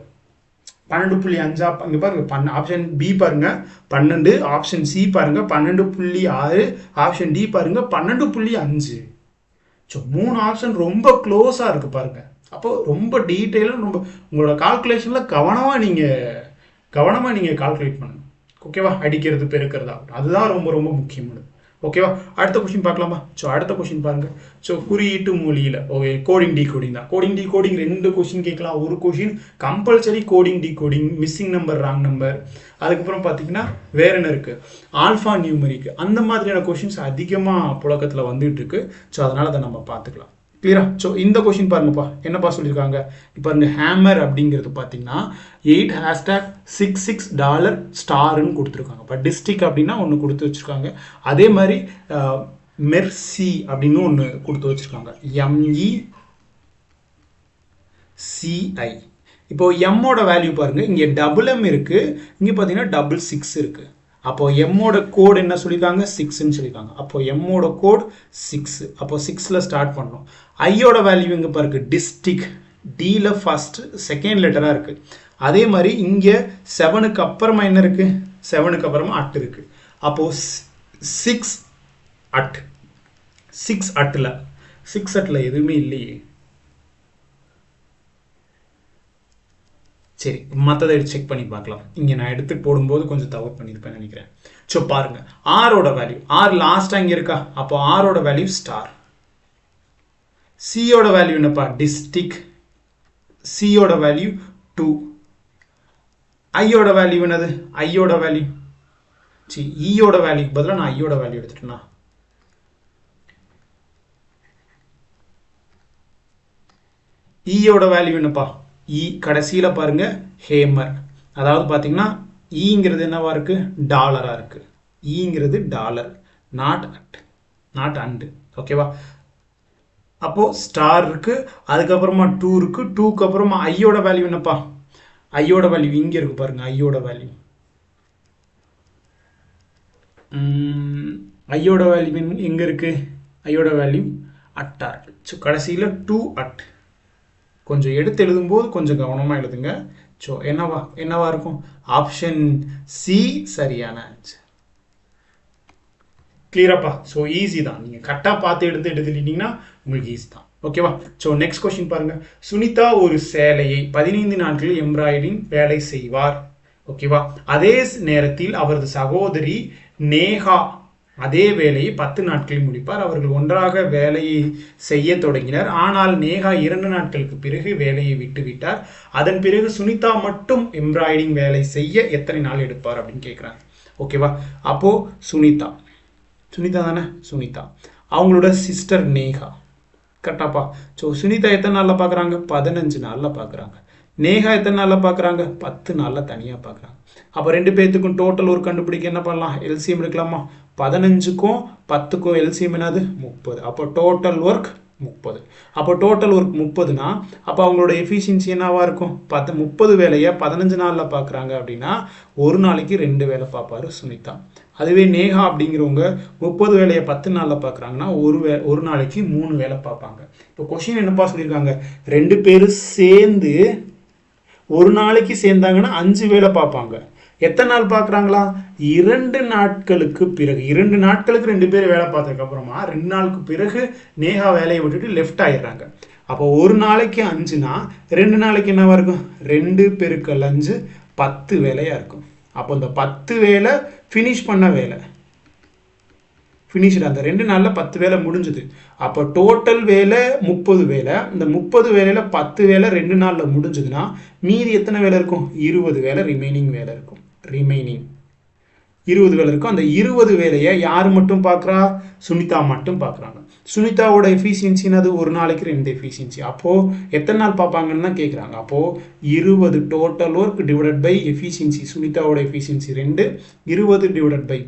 12.5 இங்கே பாருங்க. ஆப்ஷன் பி பாருங்க 12, ஆப்ஷன் சி பாருங்க 12.6, ஆப்ஷன் டி பாருங்க 12.5. ஸோ 3 ஆப்ஷன் ரொம்ப க்ளோஸாக இருக்கு பாருங்க. அப்போ ரொம்ப டீட்டெயிலாக ரொம்ப உங்களோட கால்குலேஷனில் கவனமாக நீங்கள் கால்குலேட் பண்ணணும். ஓகேவா? அடிக்கிறது பெருக்கிறது ஆகட்டும், அதுதான் ரொம்ப ரொம்ப முக்கியமானது. ஓகேவா? அடுத்த கொஸ்டின் பார்க்கலாமா? ஸோ அடுத்த கொஸ்டின் பாருங்க. ஸோ குறியீட்டு மொழியில் ஓகே கோடிங் டிகோடிங் தான். கோடிங் டிகோடிங் 2 கொஸ்டின் கேட்கலாம். ஒரு question compulsory coding decoding, missing number wrong number. அதுக்கப்புறம் பார்த்தீங்கன்னா வேற என்ன இருக்குது? Alpha numeric. அந்த மாதிரியான கொஸ்டின்ஸ் அதிகமாக புழக்கத்தில் வந்துட்டு இருக்கு. ஸோ அதனால் அதை நம்ம பார்த்துக்கலாம். கிளியரா? ஸோ இந்த கொஸ்டின் பாருங்கப்பா, என்னப்பா சொல்லியிருக்காங்க? இப்போ இந்த ஹேமர் அப்படிங்கிறது பார்த்தீங்கன்னா 8#66 ஸ்டார்னு கொடுத்துருக்காங்க. இப்போ டிஸ்ட்ரிக்ட் அப்படின்னா ஒன்று கொடுத்து வச்சுருக்காங்க. அதே மாதிரி மெர்சி அப்படின்னு ஒன்று கொடுத்து வச்சுருக்காங்க. MECI. இப்போ எம்மோட வேல்யூ பாருங்கள், இங்கே M இருக்குது, இங்கே பார்த்தீங்கன்னா 66 இருக்குது. அப்போ எம்மோட கோட் என்ன சொல்லியிருக்காங்க? 6ன்னு சொல்லியிருக்காங்க. அப்போ எம்மோட கோட் 6. அப்போ 6ல் ஸ்டார்ட் பண்ணோம். ஐயோட வேல்யூ எங்கே பாருக்கு? டிஸ்ட்ரிக்ட். டியில் ஃபர்ஸ்ட் செகண்ட் லெட்டராக இருக்குது. அதே மாதிரி இங்கே 7க்கு அப்புறமா என்ன இருக்குது? 7க்கு அப்புறமா அட் இருக்குது. அப்போது 6 அட். 6 அட்டில் எதுவுமே இல்லையே. சரி, மற்றதை செக் பண்ணி பார்க்கலாம். இங்கே நான் எடுத்து போடும்போது கொஞ்சம் தவறு பண்ணியிருப்பேன் நினைக்கிறேன். ஸோ பாருங்க, ஆரோட வேல்யூ, ஆர் லாஸ்ட்டாக இங்கே இருக்கா? அப்போ ஆரோட வேல்யூ ஸ்டார். சியோட வேல்யூ என்னப்பா? டிஸ்ட்ரிக்ட். சியோட வேல்யூ 2. ஐயோட வேல்யூ என்னது? ஐயோட வேல்யூ ஈயோட வேல்யூக்கு பதிலாக நான் ஐயோட வேல்யூ எடுத்துட்டேன்னா ஈயோட வேல்யூ என்னப்பா? இ கடைசியில் பாருங்க ஹேமர். அதாவது பார்த்தீங்கன்னா ஈங்கிறது என்னவா இருக்கு? டாலராக இருக்கு. ஈங்கிறது டாலர், நாட் அண்டு. ஓகேவா? அப்போ ஸ்டார் இருக்கு, அதுக்கப்புறமா 2 இருக்கு. 2க்கு அப்புறமா ஐயோட வேல்யூ என்னப்பா? ஐயோட வேல்யூ இங்கே இருக்கு பாருங்க. ஐயோட வேல்யூ எங்க இருக்கு? ஐயோட வேல்யூ அட்டா இருக்கு. ஸோ கடைசியில் 2 அட். கொஞ்சம் எடுத்து எழுதும்போது கொஞ்சம் கவனமாக எழுதுங்க. ஸோ என்னவா இருக்கும்? ஆப்ஷன் சி சரியான ஆன்சர். கிளியராப்பா? ஸோ ஈஸி தான். நீங்கள் கரெக்டாக பார்த்து எழுதிட்டீங்கன்னா உங்களுக்கு ஈஸி தான். ஓகேவா? ஸோ நெக்ஸ்ட் கொஸ்டின் பாருங்க. சுனிதா ஒரு சேலையை 15 நாட்களில் எம்ப்ராய்டரிங் வேலை செய்வார். ஓகேவா? அதே நேரத்தில் அவரது சகோதரி நேஹா அதே வேலையை 10 நாட்களில் முடிப்பார். அவர்கள் ஒன்றாக வேலையை செய்ய தொடங்கினர். ஆனால் நேஹா 2 நாட்களுக்கு பிறகு வேலையை விட்டுவிட்டார். அதன் பிறகு சுனிதா மட்டும் எம்ப்ராய்டிங் வேலை செய்ய எத்தனை நாள் எடுப்பார் அப்படின்னு கேட்குறாங்க. ஓகேவா? அப்போ சுனிதா தானே? சுனிதா அவங்களோட சிஸ்டர் நேஹா. கரெக்டாப்பா? ஸோ சுனிதா எத்தனை நாளில் பார்க்குறாங்க? 15 நாளில் பார்க்குறாங்க. நேஹா எத்தனை நாளில் பார்க்குறாங்க? 10 நாளில் தனியாக பார்க்குறாங்க. அப்போ 2 பேர்த்துக்கும் டோட்டல் ஒர்க் கண்டுபிடிக்க என்ன பண்ணலாம்? எல்சிஎம் எடுக்கலாமா? 15க்கும் 10க்கும் எல்சிஎம் என்னது? 30. அப்போ டோட்டல் ஒர்க் 30. அப்போ டோட்டல் ஒர்க் 30னா அப்போ அவங்களோட எஃபிஷியன்சி என்னவா இருக்கும்? 30 வேலையை 15 நாளில் பார்க்குறாங்க அப்படின்னா ஒரு நாளைக்கு 2 வேலை பார்ப்பாரு சுனிதா. அதுவே நேஹா அப்படிங்கிறவங்க 30 வேலையை 10 நாளில் பார்க்குறாங்கன்னா ஒரு நாளைக்கு 3 வேலை பார்ப்பாங்க. இப்போ கொஸ்டின் என்னப்பா சொல்லியிருக்காங்க? 2 பேரும் சேர்ந்து ஒரு நாளைக்கு சேர்ந்தாங்கன்னா 5 வேலை பார்ப்பாங்க. எத்தனை நாள் பார்க்குறாங்களா? 2 நாட்களுக்கு பிறகு. 2 நாட்களுக்கு 2 பேர் வேலை பார்த்ததுக்கு அப்புறமா 2 நாளுக்கு பிறகு நேஹா வேலையை விட்டுட்டு லெஃப்ட் ஆயிடுறாங்க. அப்போ ஒரு நாளைக்கு 5னா 2 நாளைக்கு என்னவா இருக்கும்? 2 பெருக்கல் 5 10 வேலையாக இருக்கும். அப்போ இந்த 10 வேலை ஃபினிஷ் பண்ண வேலை ஃபினிஷ்டு. அந்த 2 நாளில் 10 வேலை முடிஞ்சுது. அப்போ டோட்டல் வேலை 30 வேலை. இந்த 30 வேலையில் 10 வேலை 2 நாளில் முடிஞ்சதுன்னா மீதி எத்தனை வேலை இருக்கும்? 20 வேலை ரிமைனிங் வேலை இருக்கும். 20 வேலை இருக்கும். அந்த 20 வேலையை யார் மட்டும் பார்க்குறா? சுனிதா மட்டும் பார்க்குறாங்க. சுனிதாவோட எஃபிஷியன்சின்னு அது ஒரு நாளைக்கு 2 எஃபிஷியன்சி. அப்போது எத்தனை நாள் பார்ப்பாங்கன்னு தான் கேட்குறாங்க. அப்போது 20 total work divided by efficiency. சுனிதாவோட எஃபிஷியன்சி 2, 20 டிவைடட் பை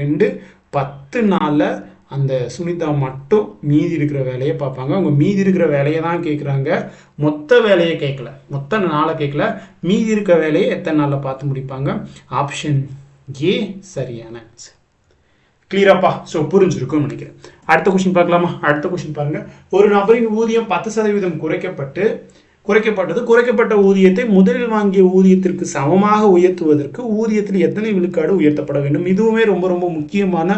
2 10 நாளில் அந்த சுனிதா மட்டும் மீதி இருக்கிற வேலையை பார்ப்பாங்க. அவங்க மீதி இருக்கிற வேலையை தான் கேட்குறாங்க, மொத்த வேலையை கேட்கல, மொத்த நாளை கேட்கல. மீதி இருக்கிற வேலையை எத்தனை நாளில் பார்த்து முடிப்பாங்க? ஆப்ஷன் ஏ சரியான ஆன்சர். கிளியராப்பா? ஸோ புரிஞ்சிருக்கும்னு நினைக்கிறேன். அடுத்த கொஸ்டின் பார்க்கலாமா? அடுத்த கொஸ்டின் பாருங்க. ஒரு நபரின் ஊதியம் 10% குறைக்கப்பட்ட ஊதியத்தை முதலில் வாங்கிய ஊதியத்திற்கு சமமாக உயர்த்துவதற்கு ஊதியத்தில் எத்தனை விழுக்காடு உயர்த்தப்பட வேண்டும்? இதுவுமே ரொம்ப ரொம்ப முக்கியமான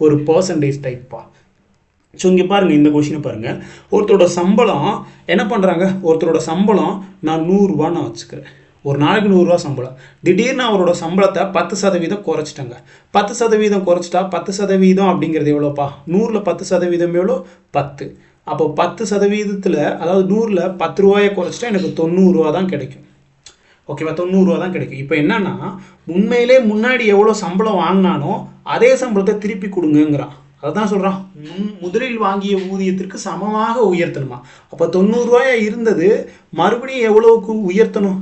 ஒரு பர்சன்டேஜ் டைப்பா. ஸோ இங்கே பாருங்கள், இந்த கொஸ்டினை பாருங்கள். ஒருத்தரோட சம்பளம் என்ன பண்ணுறாங்க? ஒருத்தரோட சம்பளம் நான் 100 ரூபா நான் வச்சுக்கிறேன். ஒரு நாளைக்கு 100 ரூபா சம்பளம். திடீர்னு அவரோட சம்பளத்தை 10% குறைச்சிட்டாங்க. 10% குறைச்சிட்டா 10% அப்படிங்கிறது எவ்வளோப்பா? 100ல் 10% எவ்வளோ? 10. அப்போ 10%, அதாவது 100ல் 10 ரூபாயை குறைச்சிட்டா எனக்கு 90 ரூபா தான் கிடைக்கும். ஓகேவா? 90 ரூபா தான் கிடைக்கும். இப்போ என்னன்னா, உண்மையிலே முன்னாடி எவ்வளோ சம்பளம் வாங்கினானோ அதே சம்பளத்தை திருப்பி கொடுங்கிறான். அதுதான் சொல்கிறான், முதலில் வாங்கிய ஊதியத்திற்கு சமமாக உயர்த்தணுமா. அப்போ 90 ரூபாயா இருந்தது, மறுபடியும் எவ்வளவுக்கு உயர்த்தணும்?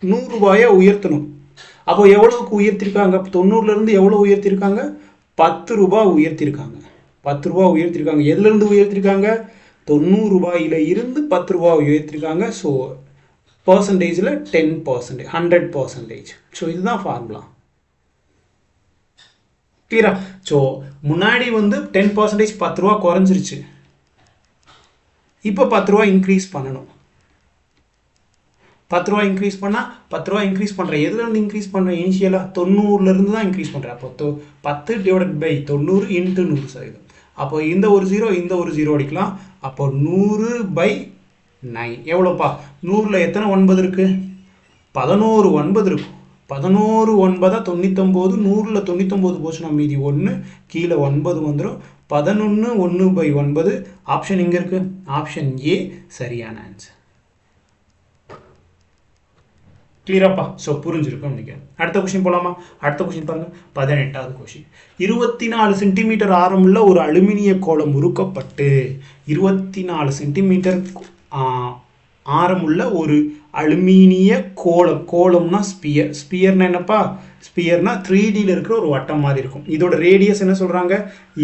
100 ரூபாயை உயர்த்தணும். அப்போ எவ்வளவுக்கு உயர்த்திருக்காங்க? 90லேருந்து எவ்வளோ உயர்த்திருக்காங்க? 10 ரூபா உயர்த்திருக்காங்க. 10 ரூபா உயர்த்திருக்காங்க. எதுலேருந்து உயர்த்திருக்காங்க? 90 ரூபாயில இருந்து 10 ரூபா உயர்த்திருக்காங்க. ஸோ பர்சன்டேஜில் 10%, 100%. ஸோ இதுதான் ஃபார்முலா. கிளியரா? ஸோ முன்னாடி 10% 10 ரூபா குறைஞ்சிருச்சு. இப்போ 10 ரூபா இன்க்ரீஸ் பண்ணணும். 10 ரூபா இன்க்ரீஸ் பண்ணால் 10 ரூபா இன்க்ரீஸ் பண்ணுறேன். எதுலேருந்து இன்க்ரீஸ் பண்ணுறேன்? இனிஷியலாக 90லேருந்து தான் இன்க்ரீஸ் பண்ணுறேன். அப்போ 10 டிவைடட் பை 90 இன்ட்டு 100%. அப்போ இந்த ஒரு 0 இந்த ஒரு 0 அடிக்கலாம். அப்போ 100/9 எவ்வளோப்பா? 100ல் எத்தனை 9 இருக்குது? 11 9 இருக்கும். 11 9 99. 100ல் 99 போச்சுன்னா மீதி 1, கீழே 9 வந்துடும். 11 1/9. ஆப்ஷன் இங்கே இருக்குது. ஆப்ஷன் ஏ சரியான ஆன்சர். கிளியராப்பா? ஸோ புரிஞ்சிருக்கும் நினைக்கிறேன். அடுத்த கொஸ்டின் போகலாமா? அடுத்த கொஸ்டின் பாருங்க. 18வது கொஸ்டின். 24 சென்டிமீட்டர் ஆரமுள்ள ஒரு அலுமினிய கோலம் உருக்கப்பட்டு 24 சென்டிமீட்டர் ஆரமுள்ள ஒரு அலுமினிய கோலம். கோலம்னா ஸ்பியர். ஸ்பியர்னா என்னப்பா? ஸ்பியர்னா 3Dயில் இருக்கிற ஒரு வட்டம் மாதிரி இருக்கும். இதோட ரேடியஸ் என்ன சொல்கிறாங்க?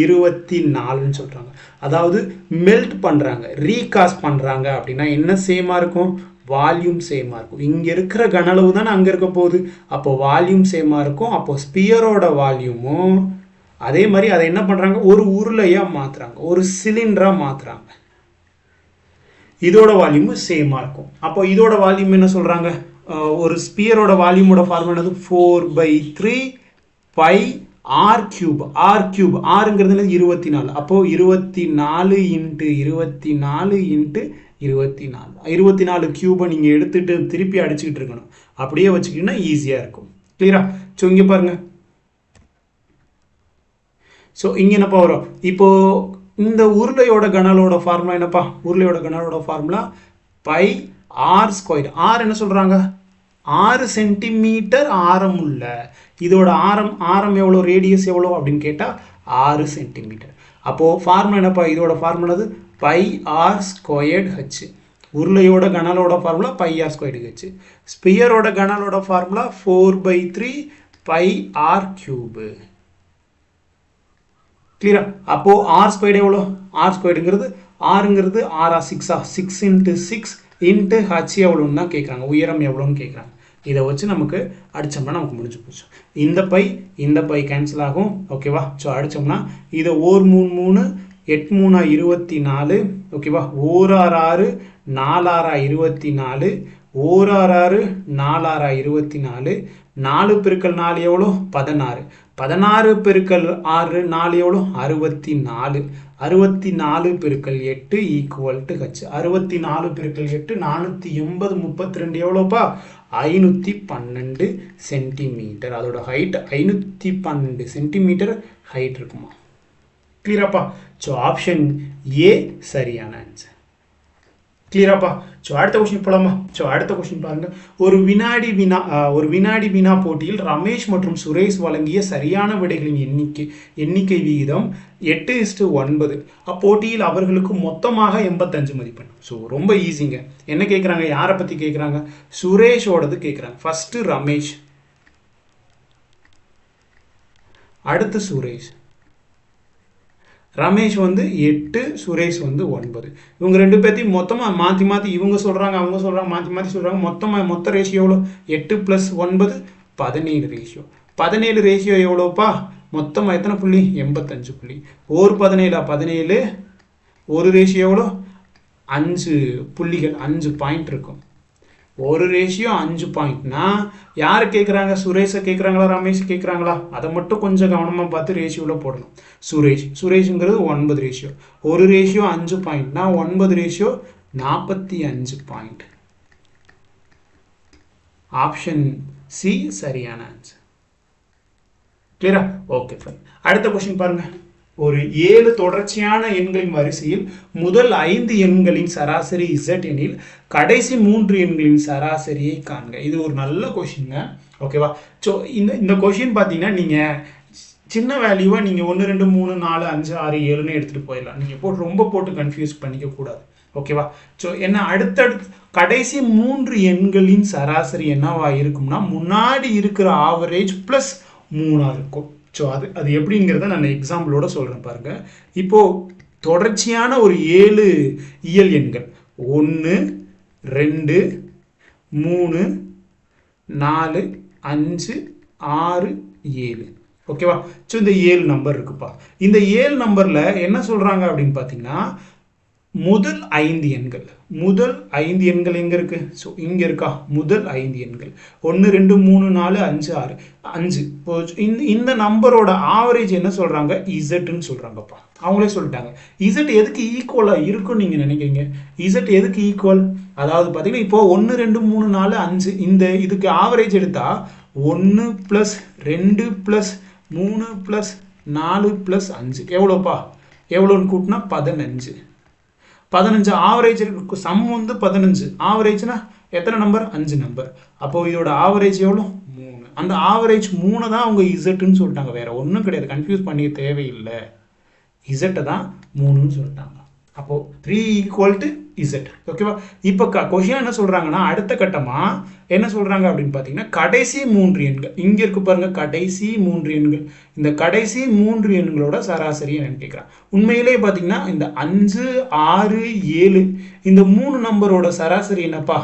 24ன்னு சொல்கிறாங்க. அதாவது மெல்ட் பண்ணுறாங்க, ரீகாஸ்ட் பண்ணுறாங்க அப்படின்னா என்ன சேமாக இருக்கும்? வால்யூம் சேமாக இருக்கும். இங்கே இருக்கிற கன அளவு தானே அங்கே இருக்க போகுது. அப்போ வால்யூம் சேமாக இருக்கும். அப்போ ஸ்பியரோட வால்யூமும் அதே மாதிரி அதை என்ன பண்ணுறாங்க? ஒரு உருளையாக மாற்றுறாங்க, ஒரு சிலிண்டராக மாற்றுறாங்க. இதோட வால்யூமும் சேமாக இருக்கும். அப்போ இதோட வால்யூம் என்ன சொல்கிறாங்க? ஒரு ஸ்பியரோட வால்யூமோட ஃபார்முலா என்னது? 4/3 π r³ r³ ஆறுங்கிறது 24. அப்போது 24 × 24 × 24 கியூபை நீங்கள் எடுத்துகிட்டு திருப்பி அடிச்சுக்கிட்டு இருக்கணும். அப்படியே வச்சுக்கிட்டீங்கன்னா ஈஸியாக இருக்கும். கிளியரா? ஸோ இங்கே பாருங்கள். ஸோ இங்கே என்னப்பா வரும்? இப்போது இந்த உருளையோட கனலோட ஃபார்முலா என்னப்பா? உருளையோட கனலோட ஃபார்முலா πr². ஆர் என்ன சொல்கிறாங்க? 6 சென்டிமீட்டர் ஆரம் உள்ள. இதோட ஆரம் எவ்வளோ, ரேடியஸ் எவ்வளோ அப்படின்னு கேட்டால் 6 சென்டிமீட்டர். அப்போது ஃபார்முலா என்னப்பா? இதோட ஃபார்முலா πr²h. உருளையோட கனலோட ஃபார்முலா πr²h. ஸ்பியரோட கனலோட ஃபார்முலா 4/3 πr³. கிளியரா? அப்போது r² எவ்வளோ? r²ங்கிறது ஆறுங்கிறது 6 × 6 × h எவ்வளோன்னு தான் கேட்குறாங்க. உயரம் எவ்வளோன்னு கேட்குறாங்க. இதை வச்சு நமக்கு அடித்தோம்னா நமக்கு முடிஞ்சு போச்சு. இந்த பை கேன்சல் ஆகும். ஓகேவா? ஸோ அடித்தோம்னா இதை 1 3 3 8 3 24. ஓகேவா? 1 6 6 4 6 24 ஓர் 6 4 6 24, 4 பெருக்கல் 4 எவ்வளோ 16, 16 பெருக்கல் 6 4 எவ்வளோ 64, 64 பெருக்கல் 8 ஈக்குவல் டு ஹச். 64 பெருக்கல் 8 480, 32 எவ்வளோப்பா 512 சென்டிமீட்டர். அதோட ஹைட் 512 சென்டிமீட்டர் ஹைட் இருக்குமா? கிளியராப்பா? ஸோ ஆப்ஷன் ஏ சரியான ஆன்சர். கிளியராப்பா? ஸோ அடுத்த கொஸ்டின் போலாமா? ஸோ அடுத்த கொஸ்டின் பாருங்க. ஒரு வினாடி வினா போட்டியில் ரமேஷ் மற்றும் சுரேஷ் வழங்கிய சரியான விடைகளின் எண்ணிக்கை விகிதம் 8:9. அப்போட்டியில் அவர்களுக்கு மொத்தமாக 85 மதிப்பெண். ஸோ ரொம்ப ஈஸிங்க. என்ன கேட்குறாங்க? யாரை பற்றி கேட்குறாங்க? சுரேஷோடது கேட்குறாங்க. ஃபர்ஸ்ட் ரமேஷ், அடுத்து சுரேஷ். ரமேஷ் வந்து 8, சுரேஷ் வந்து 9. இவங்க ரெண்டு பேர்த்தையும் மொத்தமாக மாற்றி இவங்க சொல்கிறாங்க, அவங்க சொல்கிறாங்க, மாற்றி சொல்கிறாங்க. மொத்த ரேஷியோ எவ்வளோ? 8 + 9 17 ரேஷியோ. 17 ரேஷியோ எவ்வளோப்பா? மொத்தமாக எத்தனை புள்ளி? 85 புள்ளி. ஒரு 17 17, ஒரு ரேஷியோ எவ்வளோ? 5 புள்ளிகள், 5 பாயிண்ட் இருக்கும். ஒரு ரேஷியோ 5 பாயிண்ட்னா யார் கேட்குறாங்க? சுரேஷை கேட்குறாங்களா, ரமேஷ் கேட்குறாங்களா? அதை மட்டும் கொஞ்சம் கவனமாக பார்த்து ரேஷியோவில் போடணும். சுரேஷுங்கிறது 9 ரேஷியோ. ஒரு ratio 5 பாயிண்ட்னா 9 ratio 45 point. Option C சரியான ஆன்சர். கிளியரா? Okay fine. அடுத்த கொஸ்டின் பாருங்க. ஒரு 7 தொடர்ச்சியான எண்களின் வரிசையில் முதல் 5 எண்களின் சராசரி Z எனில் கடைசி 3 எண்களின் சராசரியை காண்க. இது ஒரு நல்ல கொஸ்டின்ங்க. ஓகேவா? ஸோ இந்த கொஸ்டின் பார்த்தீங்கன்னா நீங்கள் சின்ன வேல்யூவாக நீங்கள் 1 2 3 4 5 6 7ன்னு எடுத்துகிட்டு போயிடலாம். நீங்கள் ரொம்ப போட்டு கன்ஃபியூஸ் பண்ணிக்க கூடாது. ஓகேவா? ஸோ என்ன அடுத்தடுத்து கடைசி 3 எண்களின் சராசரி என்னவா இருக்கும்னா முன்னாடி இருக்கிற ஆவரேஜ் ப்ளஸ் 3 இருக்கும். ஸோ அது எப்படிங்கிறத நான் எக்ஸாம்பிளோட சொல்கிறேன் பாருங்க. இப்போது தொடர்ச்சியான ஒரு 7 இயல் எண்கள் 1 2 3 4 5 6 7. ஓகேவா? ஸோ இந்த 7 நம்பர் இருக்குப்பா. இந்த 7 நம்பரில் என்ன சொல்கிறாங்க அப்படின்னு பார்த்தீங்கன்னா முதல் 5 எண்கள் எங்கே இருக்கு? ஸோ இங்கே இருக்கா? முதல் 5 எண்கள் 1 2 3 4 5 6 5. இப்போ இந்த நம்பரோட ஆவரேஜ் என்ன சொல்கிறாங்க? இசட்னு சொல்கிறாங்கப்பா. அவங்களே சொல்லிட்டாங்க. இசட் எதுக்கு ஈக்குவலாக இருக்குன்னு நீங்கள் நினைக்கிறீங்க? இசட் எதுக்கு ஈக்குவல்? அதாவது பார்த்தீங்கன்னா இப்போ 1 2 3 4 5 இதுக்கு ஆவரேஜ் எடுத்தால் 1 + 2 + 3 + 4 + 5 எவ்வளோப்பா? எவ்வளோன்னு கூட்டினா 15. 15 ஆவரேஜ் சம் வந்து 15. ஆவரேஜ்னா எத்தனை நம்பர்? 5 நம்பர். அப்போ இதோட ஆவரேஜ் எவ்வளோ? 3. அந்த ஆவரேஜ் 3 தான் அவங்க இசட்டுன்னு சொல்லிட்டாங்க. வேற ஒன்றும் கிடையாது. கன்ஃபியூஸ் பண்ணிக்க தேவையில்லை. இசட்டை தான் 3ன்னு சொல்லிட்டாங்க. அப்போ 3 = இசட். ஓகேவா? இப்போ கொஷின் என்ன சொல்றாங்கன்னா அடுத்த கட்டமா என்ன சொல்றாங்க அப்படின்னு பார்த்தீங்கன்னா கடைசி 3 எண்கள் இங்கே இருக்கு பாருங்க. கடைசி 3 எண்கள், இந்த கடைசி 3 எண்களோட சராசரி என்னன்னு கேட்குறான். உண்மையிலேயே பார்த்தீங்கன்னா இந்த 5 6 7 இந்த 3 நம்பரோட சராசரி என்னப்பா?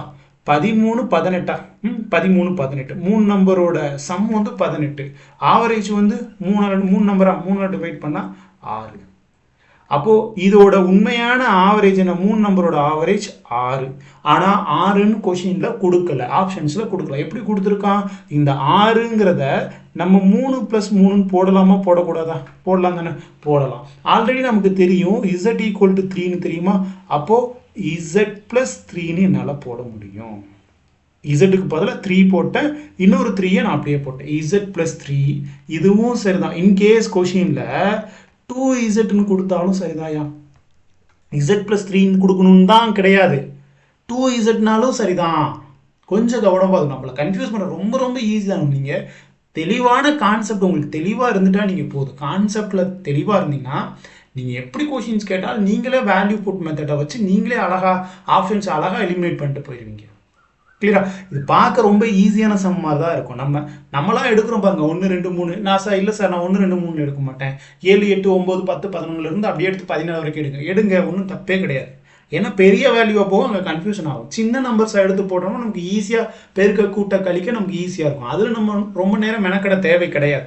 13 18. 13 18. 3 நம்பரோட சம் வந்து 18. ஆவரேஜ் வந்து 3 நம்பரா 3 டிவைட் பண்ணால் 6. அப்போ இதோட உண்மையான ஆவரேஜ் என்ன? 3 நம்பரோட ஆவரேஜ் 6. ஆனால் 6ன்னு கொஷின்ல கொடுக்கல, ஆப்ஷன்ஸ்ல கொடுக்கல. எப்படி கொடுத்துருக்கான்? இந்த 6ங்கிறத நம்ம 3 + 3ன்னு போடலாமா போடக்கூடாதா? போடலாம் தானே? போடலாம். ஆல்ரெடி நமக்கு தெரியும் Z = 3ன்னு தெரியுமா? அப்போ Z + 3ன்னு என்னால் போட முடியும். இசட்டுக்கு பதிலாக 3 போட்டேன், இன்னொரு 3யை நான் அப்படியே போட்டேன். Z + 3 இதுவும் சரிதான். இன்கேஸ் கொஷின்ல 2Zன்னு கொடுத்தாலும் சரிதாயா. Z + 3 கொடுக்கணும்னு தான் கிடையாது. 2Zனாலும் சரிதான். கொஞ்சம் கவனமாக நம்மளை கன்ஃபியூஸ் பண்ண ரொம்ப ஈஸி தான். நீங்கள் தெளிவான கான்செப்ட் உங்களுக்கு தெளிவாக இருந்துட்டா நீங்கள் போதும். கான்செப்டில் தெளிவாக இருந்தீங்கன்னா நீங்கள் எப்படி கொஷின்ஸ் கேட்டாலும் நீங்களே வேல்யூ புட் மெத்தடை வச்சு நீங்களே அழகாக ஆப்ஷன்ஸ் அழகாக எலிமினேட் பண்ணிட்டு போயிடுவீங்க. கிளியரா? இது பார்க்க ரொம்ப ஈஸியான சம் மாதிரி தான் இருக்கும். நம்மளாம் எடுக்கிறோம் பாருங்க 1 2 3. நான் சார் இல்லை சார் நான் 1 2 3 எடுக்க மாட்டேன். 7 8 9 10 11 அப்படியே எடுத்து 14 வரைக்கும் எடுங்க. ஒன்றும் தப்பே கிடையாது. ஏன்னா பெரிய வேல்யூவாக போகும், அங்கே கன்ஃபியூஷன் ஆகும். சின்ன நம்பர்ஸ் எடுத்து போட்டோம்னா நமக்கு ஈஸியாக பெருக்க கூட்ட கழிக்க நமக்கு ஈஸியாக இருக்கும். அதில் நம்ம ரொம்ப நேரம் மெனக்கட தேவை கிடையாது.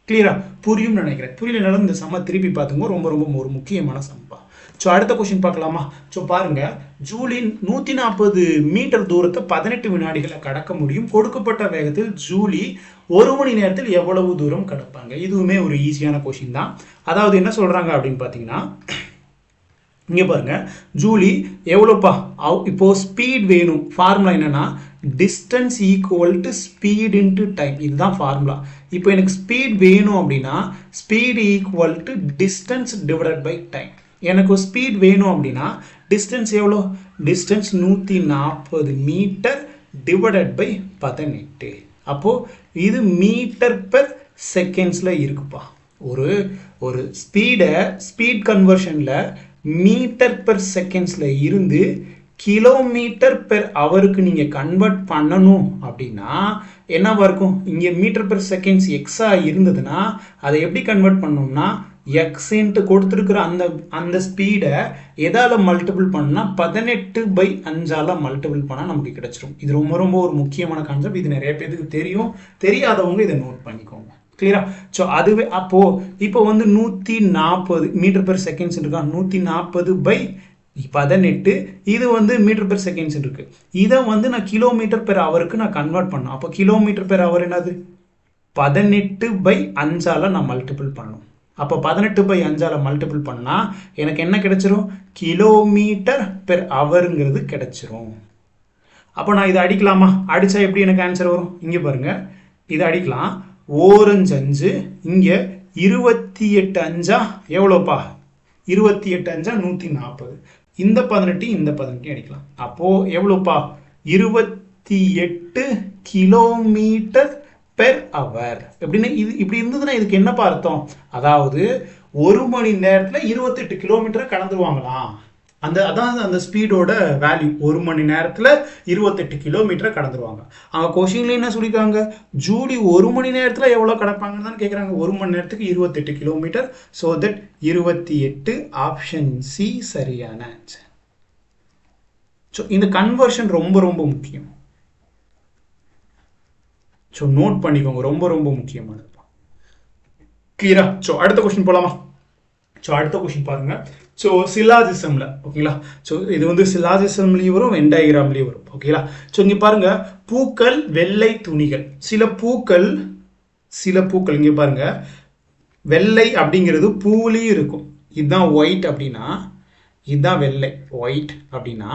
கிளியரா? புரியும்னு நினைக்கிறேன். புரியலனாலும் இந்த சம்மை திருப்பி பார்த்துங்க. ரொம்ப ஒரு முக்கியமான சம்பா. ஸோ அடுத்த கொஸ்டின் பார்க்கலாமா? ஸோ பாருங்க, ஜூலி 140 மீட்டர் தூரத்தை 18 வினாடிகளை கடக்க முடியும். கொடுக்கப்பட்ட வேகத்தில் ஜூலி 1 மணி நேரத்தில் எவ்வளவு தூரம் கடப்பாங்க? இதுவுமே ஒரு ஈஸியான கொஸ்டின் தான். அதாவது என்ன சொல்றாங்க அப்படின்னு பார்த்தீங்கன்னா, இங்கே பாருங்க, ஜூலி எவ்வளோப்பா இப்போ ஸ்பீட் வேணும். ஃபார்முலா என்னன்னா distance equal to speed into time. இதுதான் ஃபார்முலா. இப்போ எனக்கு ஸ்பீட் வேணும் அப்படின்னா speed equal to distance divided by time. எனக்கு ஸ்பீட் வேணும் அப்படின்னா டிஸ்டன்ஸ் எவ்வளோ? Distance 140 metre divided by 18. அப்போது இது மீட்டர் பெர் செகண்ட்ஸில் இருக்குப்பா. ஒரு ஸ்பீட் கன்வர்ஷனில் மீட்டர் பெர் செகண்ட்ஸில் இருந்து கிலோமீட்டர் பெர் ஹவருக்கு நீங்கள் கன்வெர்ட் பண்ணணும் அப்படின்னா என்னவா இருக்கும்? இங்கே மீட்டர் பெர் செகண்ட்ஸ் எக்ஸாக இருந்ததுன்னா அதை எப்படி கன்வெர்ட் பண்ணோம்னா எக்ஸின்ட்டு கொடுத்துருக்குற அந்த ஸ்பீடை எதால் மல்டிபிள் பண்ணால் 18/5 மல்டிபிள் பண்ணால் நமக்கு கிடைச்சிரும். இது ரொம்ப ரொம்ப ஒரு முக்கியமான கான்செப்ட். இது நிறைய பேருக்கு தெரியும். தெரியாதவங்க இதை நோட் பண்ணிக்கோங்க. கிளியரா? ஸோ அதுவே இப்போ வந்து 140 மீட்டர் பெர் செகண்ட்ஸ் இருக்கா? 140/18 இது வந்து மீட்டர் பெர் செகண்ட்ஸ் இருக்கு. இதை வந்து நான் கிலோமீட்டர் பெர் ஹவருக்கு நான் கன்வெர்ட் பண்ணணும். அப்போ கிலோமீட்டர் பெர் ஹவர் என்னது? 18/5 நான் மல்டிபிள் பண்ணணும். அப்போ 18/5 மல்டிபிள் பண்ணால் எனக்கு என்ன கிடைச்சிரும்? கிலோமீட்டர் பெர் ஹவருங்கிறது கிடைச்சிரும். அப்போ நான் இதை அடிக்கலாமா? அடித்தா எப்படி எனக்கு ஆன்சர் வரும்? இங்கே பாருங்க, இதை அடிக்கலாம். 4×5 இங்கே 28×5 எவ்வளோப்பா? 28×5 140. இந்த 18 இந்த 18 அடிக்கலாம். அப்போது எவ்வளோப்பா? 28 கிலோமீட்டர் பெர் ஹவர். எப்படின்னா இது இப்படி இருந்ததுன்னா இதுக்கு என்னப்பா அர்த்தம்? அதாவது 1 மணி நேரத்தில் 28 கிலோமீட்டரை கடந்துருவாங்களாம். அதான் அந்த ஸ்பீடோட வேல்யூ. 1 மணி நேரத்தில் 28 கிலோமீட்டரை கடந்துருவாங்க. அவங்க கொஷின்ல என்ன சொல்லியிருக்காங்க? ஜூலி 1 மணி நேரத்தில் எவ்வளோ கடப்பாங்கன்னு தான் கேட்குறாங்க. 1 மணி நேரத்துக்கு 28 kilometre. So that 28 option C சரியான ஆன்சர். ஸோ இந்த கன்வர்ஷன் ரொம்ப ரொம்ப முக்கியம். ஸோ நோட் பண்ணிக்கோங்க, ரொம்ப ரொம்ப முக்கியமானது. கிளியரா? ஸோ அடுத்த கொஸ்டின் போகலாமா? ஸோ அடுத்த கொஸ்டின் பாருங்க. ஸோ சிலாஜிசம்ல ஓகேங்களா? ஸோ இது வந்து சிலாஜிசம்லேயும் வரும், வென் டயக்ராம்லேயும் வரும். ஓகேங்களா? ஸோ இங்கே பாருங்க, பூக்கள், வெள்ளை துணிகள். சில பூக்கள் இங்கே பாருங்க, வெள்ளை அப்படிங்கிறது பூவிலையும் இருக்கும். இதுதான் ஒயிட் அப்படின்னா, இதுதான் வெள்ளை. ஒயிட் அப்படின்னா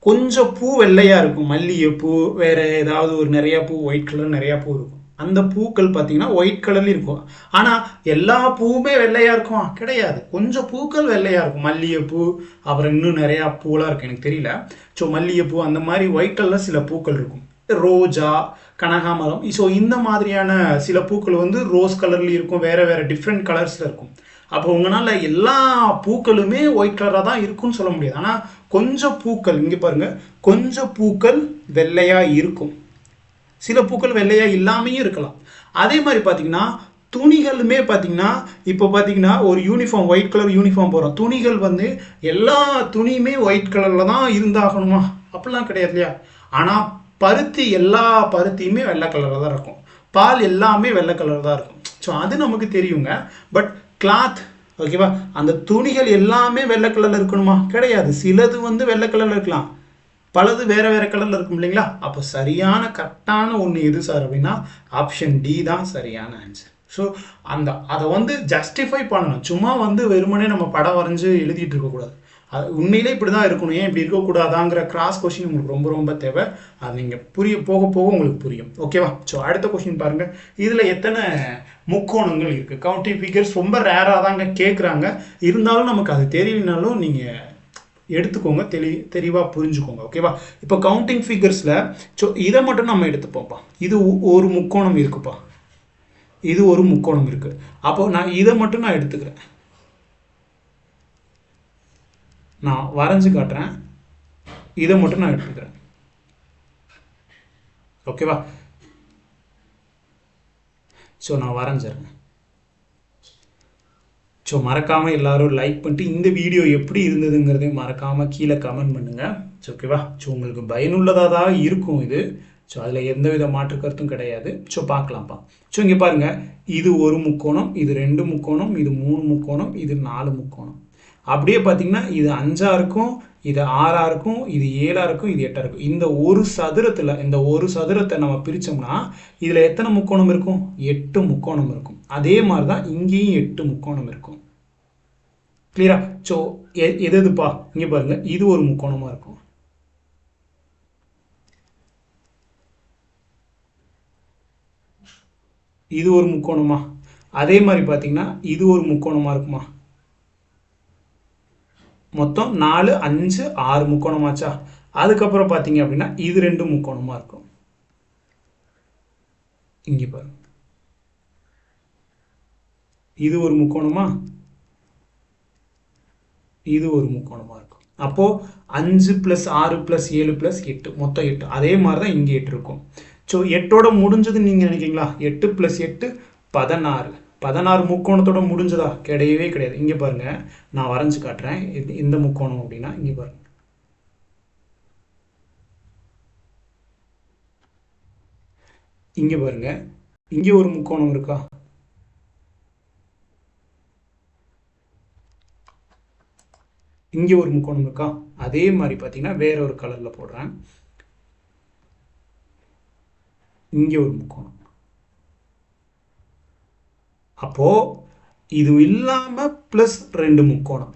கொஞ்சம் பூ வெள்ளையாக இருக்கும். மல்லிகைப்பூ, வேற ஏதாவது ஒரு நிறையா பூ, ஒயிட் கலர் நிறையா பூ இருக்கும். அந்த பூக்கள் பார்த்தீங்கன்னா ஒயிட் கலர்ல இருக்கும். ஆனால் எல்லா பூவுமே வெள்ளையா இருக்குமா? கிடையாது. கொஞ்சம் பூக்கள் வெள்ளையா இருக்கும். மல்லிகைப்பூ, அப்புறம் இன்னும் நிறையா பூலாம் இருக்கு, எனக்கு தெரியல. ஸோ மல்லிகைப்பூ அந்த மாதிரி ஒயிட் கலர்ல சில பூக்கள் இருக்கும். ரோஜா, கனகாமரம். ஸோ இந்த மாதிரியான சில பூக்கள் வந்து ரோஸ் கலர்ல இருக்கும், வேற வேற டிஃப்ரெண்ட் கலர்ஸ்ல இருக்கும். அப்போ உங்களால் எல்லா பூக்களுமே ஒயிட் கலராக தான் இருக்குன்னு சொல்ல முடியாது. ஆனால் கொஞ்சம் பூக்கள் இங்கே பாருங்க, கொஞ்சம் பூக்கள் வெள்ளையா இருக்கும். சில பூக்கள் வெள்ளையா இல்லாமையும் இருக்கலாம். அதே மாதிரி பார்த்தீங்கன்னா துணிகளுமே பார்த்தீங்கன்னா, இப்போ பார்த்தீங்கன்னா ஒரு யூனிஃபார்ம், ஒயிட் கலர் யூனிஃபார்ம் போகிறோம். துணிகள் வந்து எல்லா துணியுமே ஒயிட் கலரில் தான் இருந்தாகணுமா? அப்படிலாம் கிடையாது இல்லையா? ஆனால் பருத்தி, எல்லா பருத்தியுமே வெள்ளை கலரில் தான் இருக்கும். பால் எல்லாமே வெள்ளை கலர் தான் இருக்கும். ஸோ அது நமக்கு தெரியுங்க. பட் கிளாத், ஓகேவா, அந்த துணிகள் எல்லாமே வெள்ளை கலரில் இருக்கணுமா? கிடையாது. சிலது வந்து வெள்ளை கலரில் இருக்கலாம், பலது வேற வேற கலர்ல இருக்கும் இல்லைங்களா? அப்போ சரியான கரெக்டான ஒன்று எது சார் அப்படின்னா ஆப்ஷன் டி தான் சரியான ஆன்சர். ஸோ அதை வந்து ஜஸ்டிஃபை பண்ணணும். சும்மா வந்து வெறுமனே நம்ம படம் வரைஞ்சு எழுதிட்டு இருக்கக்கூடாது. அது உண்மையிலே இப்படி தான் இருக்கணும், ஏன் இப்படி இருக்கக்கூடாதாங்கிற கிராஸ் கொஸ்டின் உங்களுக்கு ரொம்ப ரொம்ப தேவை. அது நீங்கள் போக போக உங்களுக்கு புரியும். ஓகேவா? ஸோ அடுத்த கொஸ்டின் பாருங்க. இதில் எத்தனை முக்கோணங்கள் இருக்குது? கவுண்டிங் ஃபிகர்ஸ் ரொம்ப ரேராக தாங்க கேட்குறாங்க. இருந்தாலும் நமக்கு அது தெரியலனாலும் நீங்கள் எடுத்துக்கோங்க, தெளிவாக புரிஞ்சுக்கோங்க. ஓகேவா? இப்போ கவுண்டிங் ஃபிகர்ஸில் ஸோ இதை மட்டும் நம்ம எடுத்துப்போம்ப்பா. இது ஒரு முக்கோணம் இருக்குப்பா, இது ஒரு முக்கோணம் இருக்கு. அப்போ நான் இதை மட்டும் நான் எடுத்துக்கிறேன், நான் வரைஞ்சு காட்டுறேன். இதை மட்டும் நான் எடுத்துக்கிறேன். ஓகேவா? ஸோ நான் வரைஞ்சிடுறேன். ஸோ மறக்காமல் எல்லாரும் லைக் பண்ணிட்டு இந்த வீடியோ எப்படி இருந்ததுங்கிறதையும் மறக்காமல் கீழே கமெண்ட் பண்ணுங்கள். ஸோ ஓகேவா? ஸோ உங்களுக்கு பயனுள்ளதாக தான் இருக்கும் இது. ஸோ அதில் எந்தவித மாற்று கருத்தும் கிடையாது. ஸோ பார்க்கலாம்ப்பா. ஸோ இங்கே பாருங்கள், இது ஒரு முக்கோணம், இது 2 முக்கோணம், இது 3 முக்கோணம், இது 4 முக்கோணம். அப்படியே பார்த்தீங்கன்னா இது 5ஆ இருக்கும், இது 6ஆ இருக்கும், இது 7ஆ இருக்கும், இது 8ஆ இருக்கும். இந்த ஒரு சதுரத்தை நம்ம பிரித்தோம்னா இதில் எத்தனை முக்கோணம் இருக்கும்? 8 முக்கோணம் இருக்கும். அதே மாதிரி தான் இங்கேயும் 8 முக்கோணம் இருக்கும். கிளியரா? ஸோ எதுப்பா இங்கே பாருங்க, இது ஒரு முக்கோணமாக இருக்கும். இது ஒரு முக்கோணமா? அதே மாதிரி பார்த்தீங்கன்னா இது ஒரு முக்கோணமாக இருக்குமா? மொத்தம் 4, 5, 6 முக்கோணமாச்சா? அதுக்கப்புறம் பார்த்தீங்க அப்படின்னா இது 2 முக்கோணமாக இருக்கும். இங்கே பாருங்க, இது ஒரு முக்கோணமா, இது ஒரு முக்கோணமாக இருக்கும். அப்போது 5 + 6 + 7 + 8 மொத்தம் 8. அதே மாதிரி தான் இங்கே 8 இருக்கும். ஸோ 8ஓட முடிஞ்சதுன்னு நீங்கள் நினைக்கிறீங்களா? 8 + 8 16. 16 முக்கோணத்தோட முடிஞ்சதா? கிடையவே கிடையாது. இங்கே பாருங்க, நான் வரைஞ்சு காட்டுறேன். இந்த முக்கோணம் அப்படின்னா இங்கே பாருங்க, இங்கே பாருங்க, இங்கே ஒரு முக்கோணம் இருக்கா? இங்கே ஒரு முக்கோணம் இருக்கா? அதே மாதிரி பார்த்தீங்கன்னா வேற ஒரு கலரில் போடுறேன். இங்கே ஒரு முக்கோணம். அப்போது இது இல்லாமல் ப்ளஸ் 2 முக்கோணம்.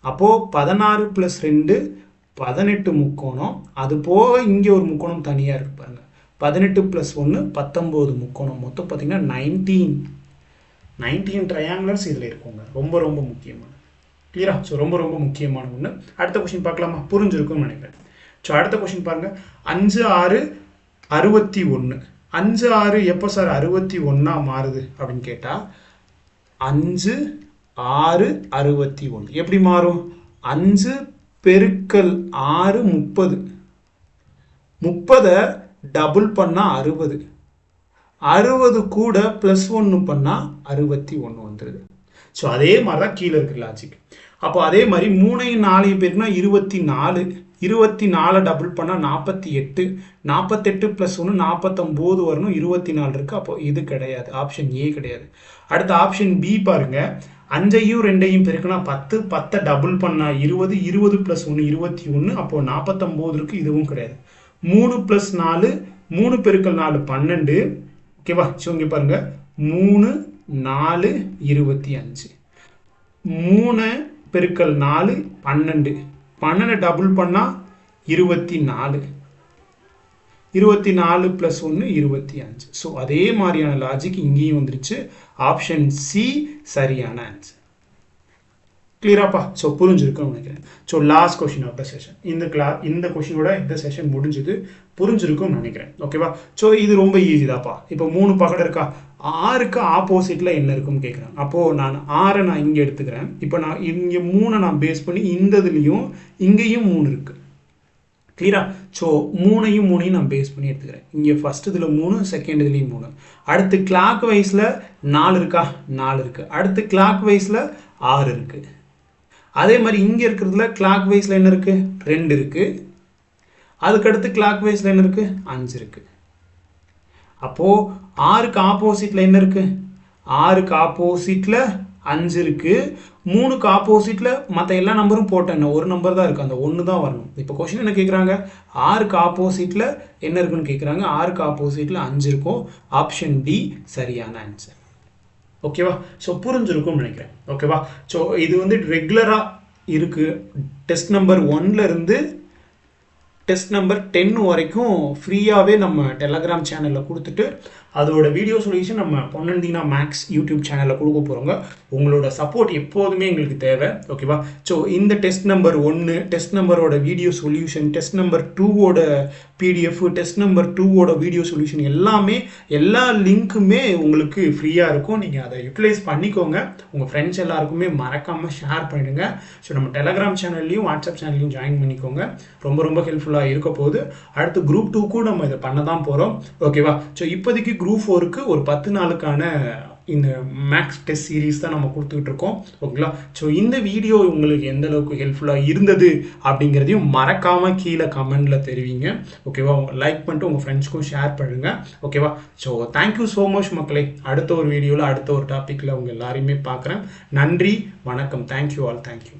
அப்போது 16 + 2 18 முக்கோணம். அது போக இங்கே ஒரு முக்கோணம் தனியாக இருக்கு பாருங்க, 18 + 1 19 முக்கோணம். மொத்தம் பார்த்தீங்கன்னா 19 ட்ரையாங்குலர்ஸ் இதில் இருக்குங்க. ரொம்ப ரொம்ப முக்கியமான, கிளியரா? ஸோ ரொம்ப ரொம்ப முக்கியமான ஒன்று. அடுத்த கொஸ்டின் பார்க்கலாமா? புரிஞ்சிருக்கும்னு நினைக்கிறேன். ஸோ அடுத்த கொஸ்டின் பாருங்க, 5 6 61. 5 6 எப்போ சார் 61 மாறுது அப்படின்னு கேட்டால் 5 6 61 எப்படி மாறும்? 5 பெருக்கல் 6 30. 30 டபுள் பண்ணால் 60. 60 கூட +1 பண்ணால் 61 வந்துடுது. ஸோ அதே மாதிரி தான் கீழே இருக்கிற லாஜிக். அப்போ அதே மாதிரி 3ஐயும் 4ஐயும் பெருக்கினா 24. 24 டபுள் பண்ணால் 48. 48 + 1 49 வரணும். 24 இருக்குது. அப்போ இது கிடையாது, ஆப்ஷன் ஏ கிடையாது. அடுத்த ஆப்ஷன் பி பாருங்க, 5ஐயும் 2ஐயும் பெருக்கினா 10. 10 டபுள் பண்ணால் 20. 20 + 1 21. அப்போது 49 இருக்குது. இதுவும் கிடையாது. 3 + 4 3 பெருக்கல் 4 12. ஓகேவா? ஸோ இங்கே பாருங்க, 3 4 25. 3 பெருக்கல் 4 12. 12 டபுள் பண்ணால் 24. 24 + 1 25. ஸோ அதே மாதிரியான லாஜிக் இங்கேயும் வந்துருச்சு. ஆப்ஷன் சி சரியான ஆன்சர். கிளியராப்பா? ஸோ புரிஞ்சிருக்குன்னு நினைக்கிறேன். So last question of the session. இந்த கொஸ்டினோட இந்த செஷன் முடிஞ்சது, புரிஞ்சிருக்கும்னு நினைக்கிறேன். ஓகேவா? ஸோ இது ரொம்ப ஈஸி தான்ப்பா. இப்போ 3 பகடம் இருக்கா? 6க்கு ஆப்போசிட்டில் என்ன இருக்குன்னு கேட்குறேன். அப்போது நான் 6 நான் இங்கே எடுத்துக்கிறேன். இப்போ நான் இங்கே 3 நான் பேஸ் பண்ணி இந்த இதுலேயும் இங்கேயும் 3 இருக்குது. கிளியரா? ஸோ 3ஐயும் 3ஐயும் நான் பேஸ் பண்ணி எடுத்துக்கிறேன். இங்கே ஃபஸ்ட் இதில் 3, செகண்ட் இதுலேயும் 3. அடுத்து கிளாக் வைஸில் 4 இருக்கா? 4 இருக்குது. அடுத்து கிளாக் வைஸில் 6 இருக்குது. அதே மாதிரி இங்கே இருக்கிறதுல கிளாக் வைஸில் என்ன இருக்குது? 2 இருக்குது. அதுக்கடுத்து கிளாக் வைஸில் என்ன இருக்குது? 5 இருக்குது. அப்போது 6க்கு ஆப்போசிட்டில் என்ன இருக்குது? 6க்கு ஆப்போசிட்டில் 5 இருக்குது. 3க்கு ஆப்போசிட்டில் மற்ற எல்லா நம்பரும் போட்டேன், ஒரு நம்பர் தான் இருக்குது, அந்த 1 தான் வரணும். இப்போ கொஸ்டின் என்ன கேட்குறாங்க? 6க்கு ஆப்போசிட்டில் என்ன இருக்குன்னு கேட்குறாங்க. 6க்கு ஆப்போசிட்டில் 5 இருக்கும். ஆப்ஷன் டி சரியான ஆன்சர். ஓகேவா? ஸோ புரிஞ்சிருக்கும்னு நினைக்கிறேன். ஓகேவா? ஸோ இது வந்து ரெகுலராக இருக்குது. டெஸ்ட் நம்பர் 1லேருந்து டெஸ்ட் நம்பர் 10 வரைக்கும் ஃப்ரீயாகவே நம்ம டெலகிராம் சேனலில் கொடுத்துட்டு அதோட வீடியோ சொல்யூஷன் நம்ம பொன்னந்தினா மேக்ஸ் யூடியூப் சேனலில் கொடுக்க போகிறோங்க. உங்களோட சப்போர்ட் எப்போதுமே எங்களுக்கு தேவை. ஓகேவா? ஸோ இந்த டெஸ்ட் நம்பர் 1, டெஸ்ட் நம்பரோட வீடியோ சொல்யூஷன், டெஸ்ட் நம்பர் 2ஓட பிடிஎஃப், டெஸ்ட் நம்பர் 2ஓட வீடியோ சொல்யூஷன் எல்லாமே, எல்லா லிங்க்குமே உங்களுக்கு ஃப்ரீயாக இருக்கும். நீங்கள் அதை யூட்டிலைஸ் பண்ணிக்கோங்க. உங்கள் ஃப்ரெண்ட்ஸ் எல்லாருக்குமே மறக்காமல் ஷேர் பண்ணிடுங்க. ஸோ நம்ம டெலகிராம் சேனல்லையும் வாட்ஸ்அப் சேனல்லையும் ஜாயின் பண்ணிக்கோங்க. ரொம்ப ரொம்ப ஹெல்ப்ஃபுல்லாக இருக்க போகுது. அடுத்து குரூப் 2க்கும் நம்ம இதை பண்ண தான் போகிறோம். ஓகேவா? ஸோ இப்போதைக்கு குரூப் 4க்கு ஒரு 10 நாளுக்கான இந்த மேக்ஸ் டெஸ்ட் சீரீஸ் தான் நம்ம கொடுத்துக்கிட்டு இருக்கோம். ஓகேங்களா? ஸோ இந்த வீடியோ உங்களுக்கு எந்த அளவுக்கு ஹெல்ப்ஃபுல்லாக இருந்தது அப்படிங்கிறதையும் மறக்காமல் கீழே கமெண்டில் தெரிவிங்க. ஓகேவா? லைக் பண்ணிட்டு உங்கள் ஃப்ரெண்ட்ஸ்க்கும் ஷேர் பண்ணுங்கள். ஓகேவா? ஸோ தேங்க்யூ ஸோ மச் மக்களே. அடுத்த ஒரு வீடியோவில் அடுத்த ஒரு டாப்பிக்கில் உங்கள் எல்லாரையுமே பார்க்குறேன். நன்றி, வணக்கம். Thank you all. தேங்க்யூ.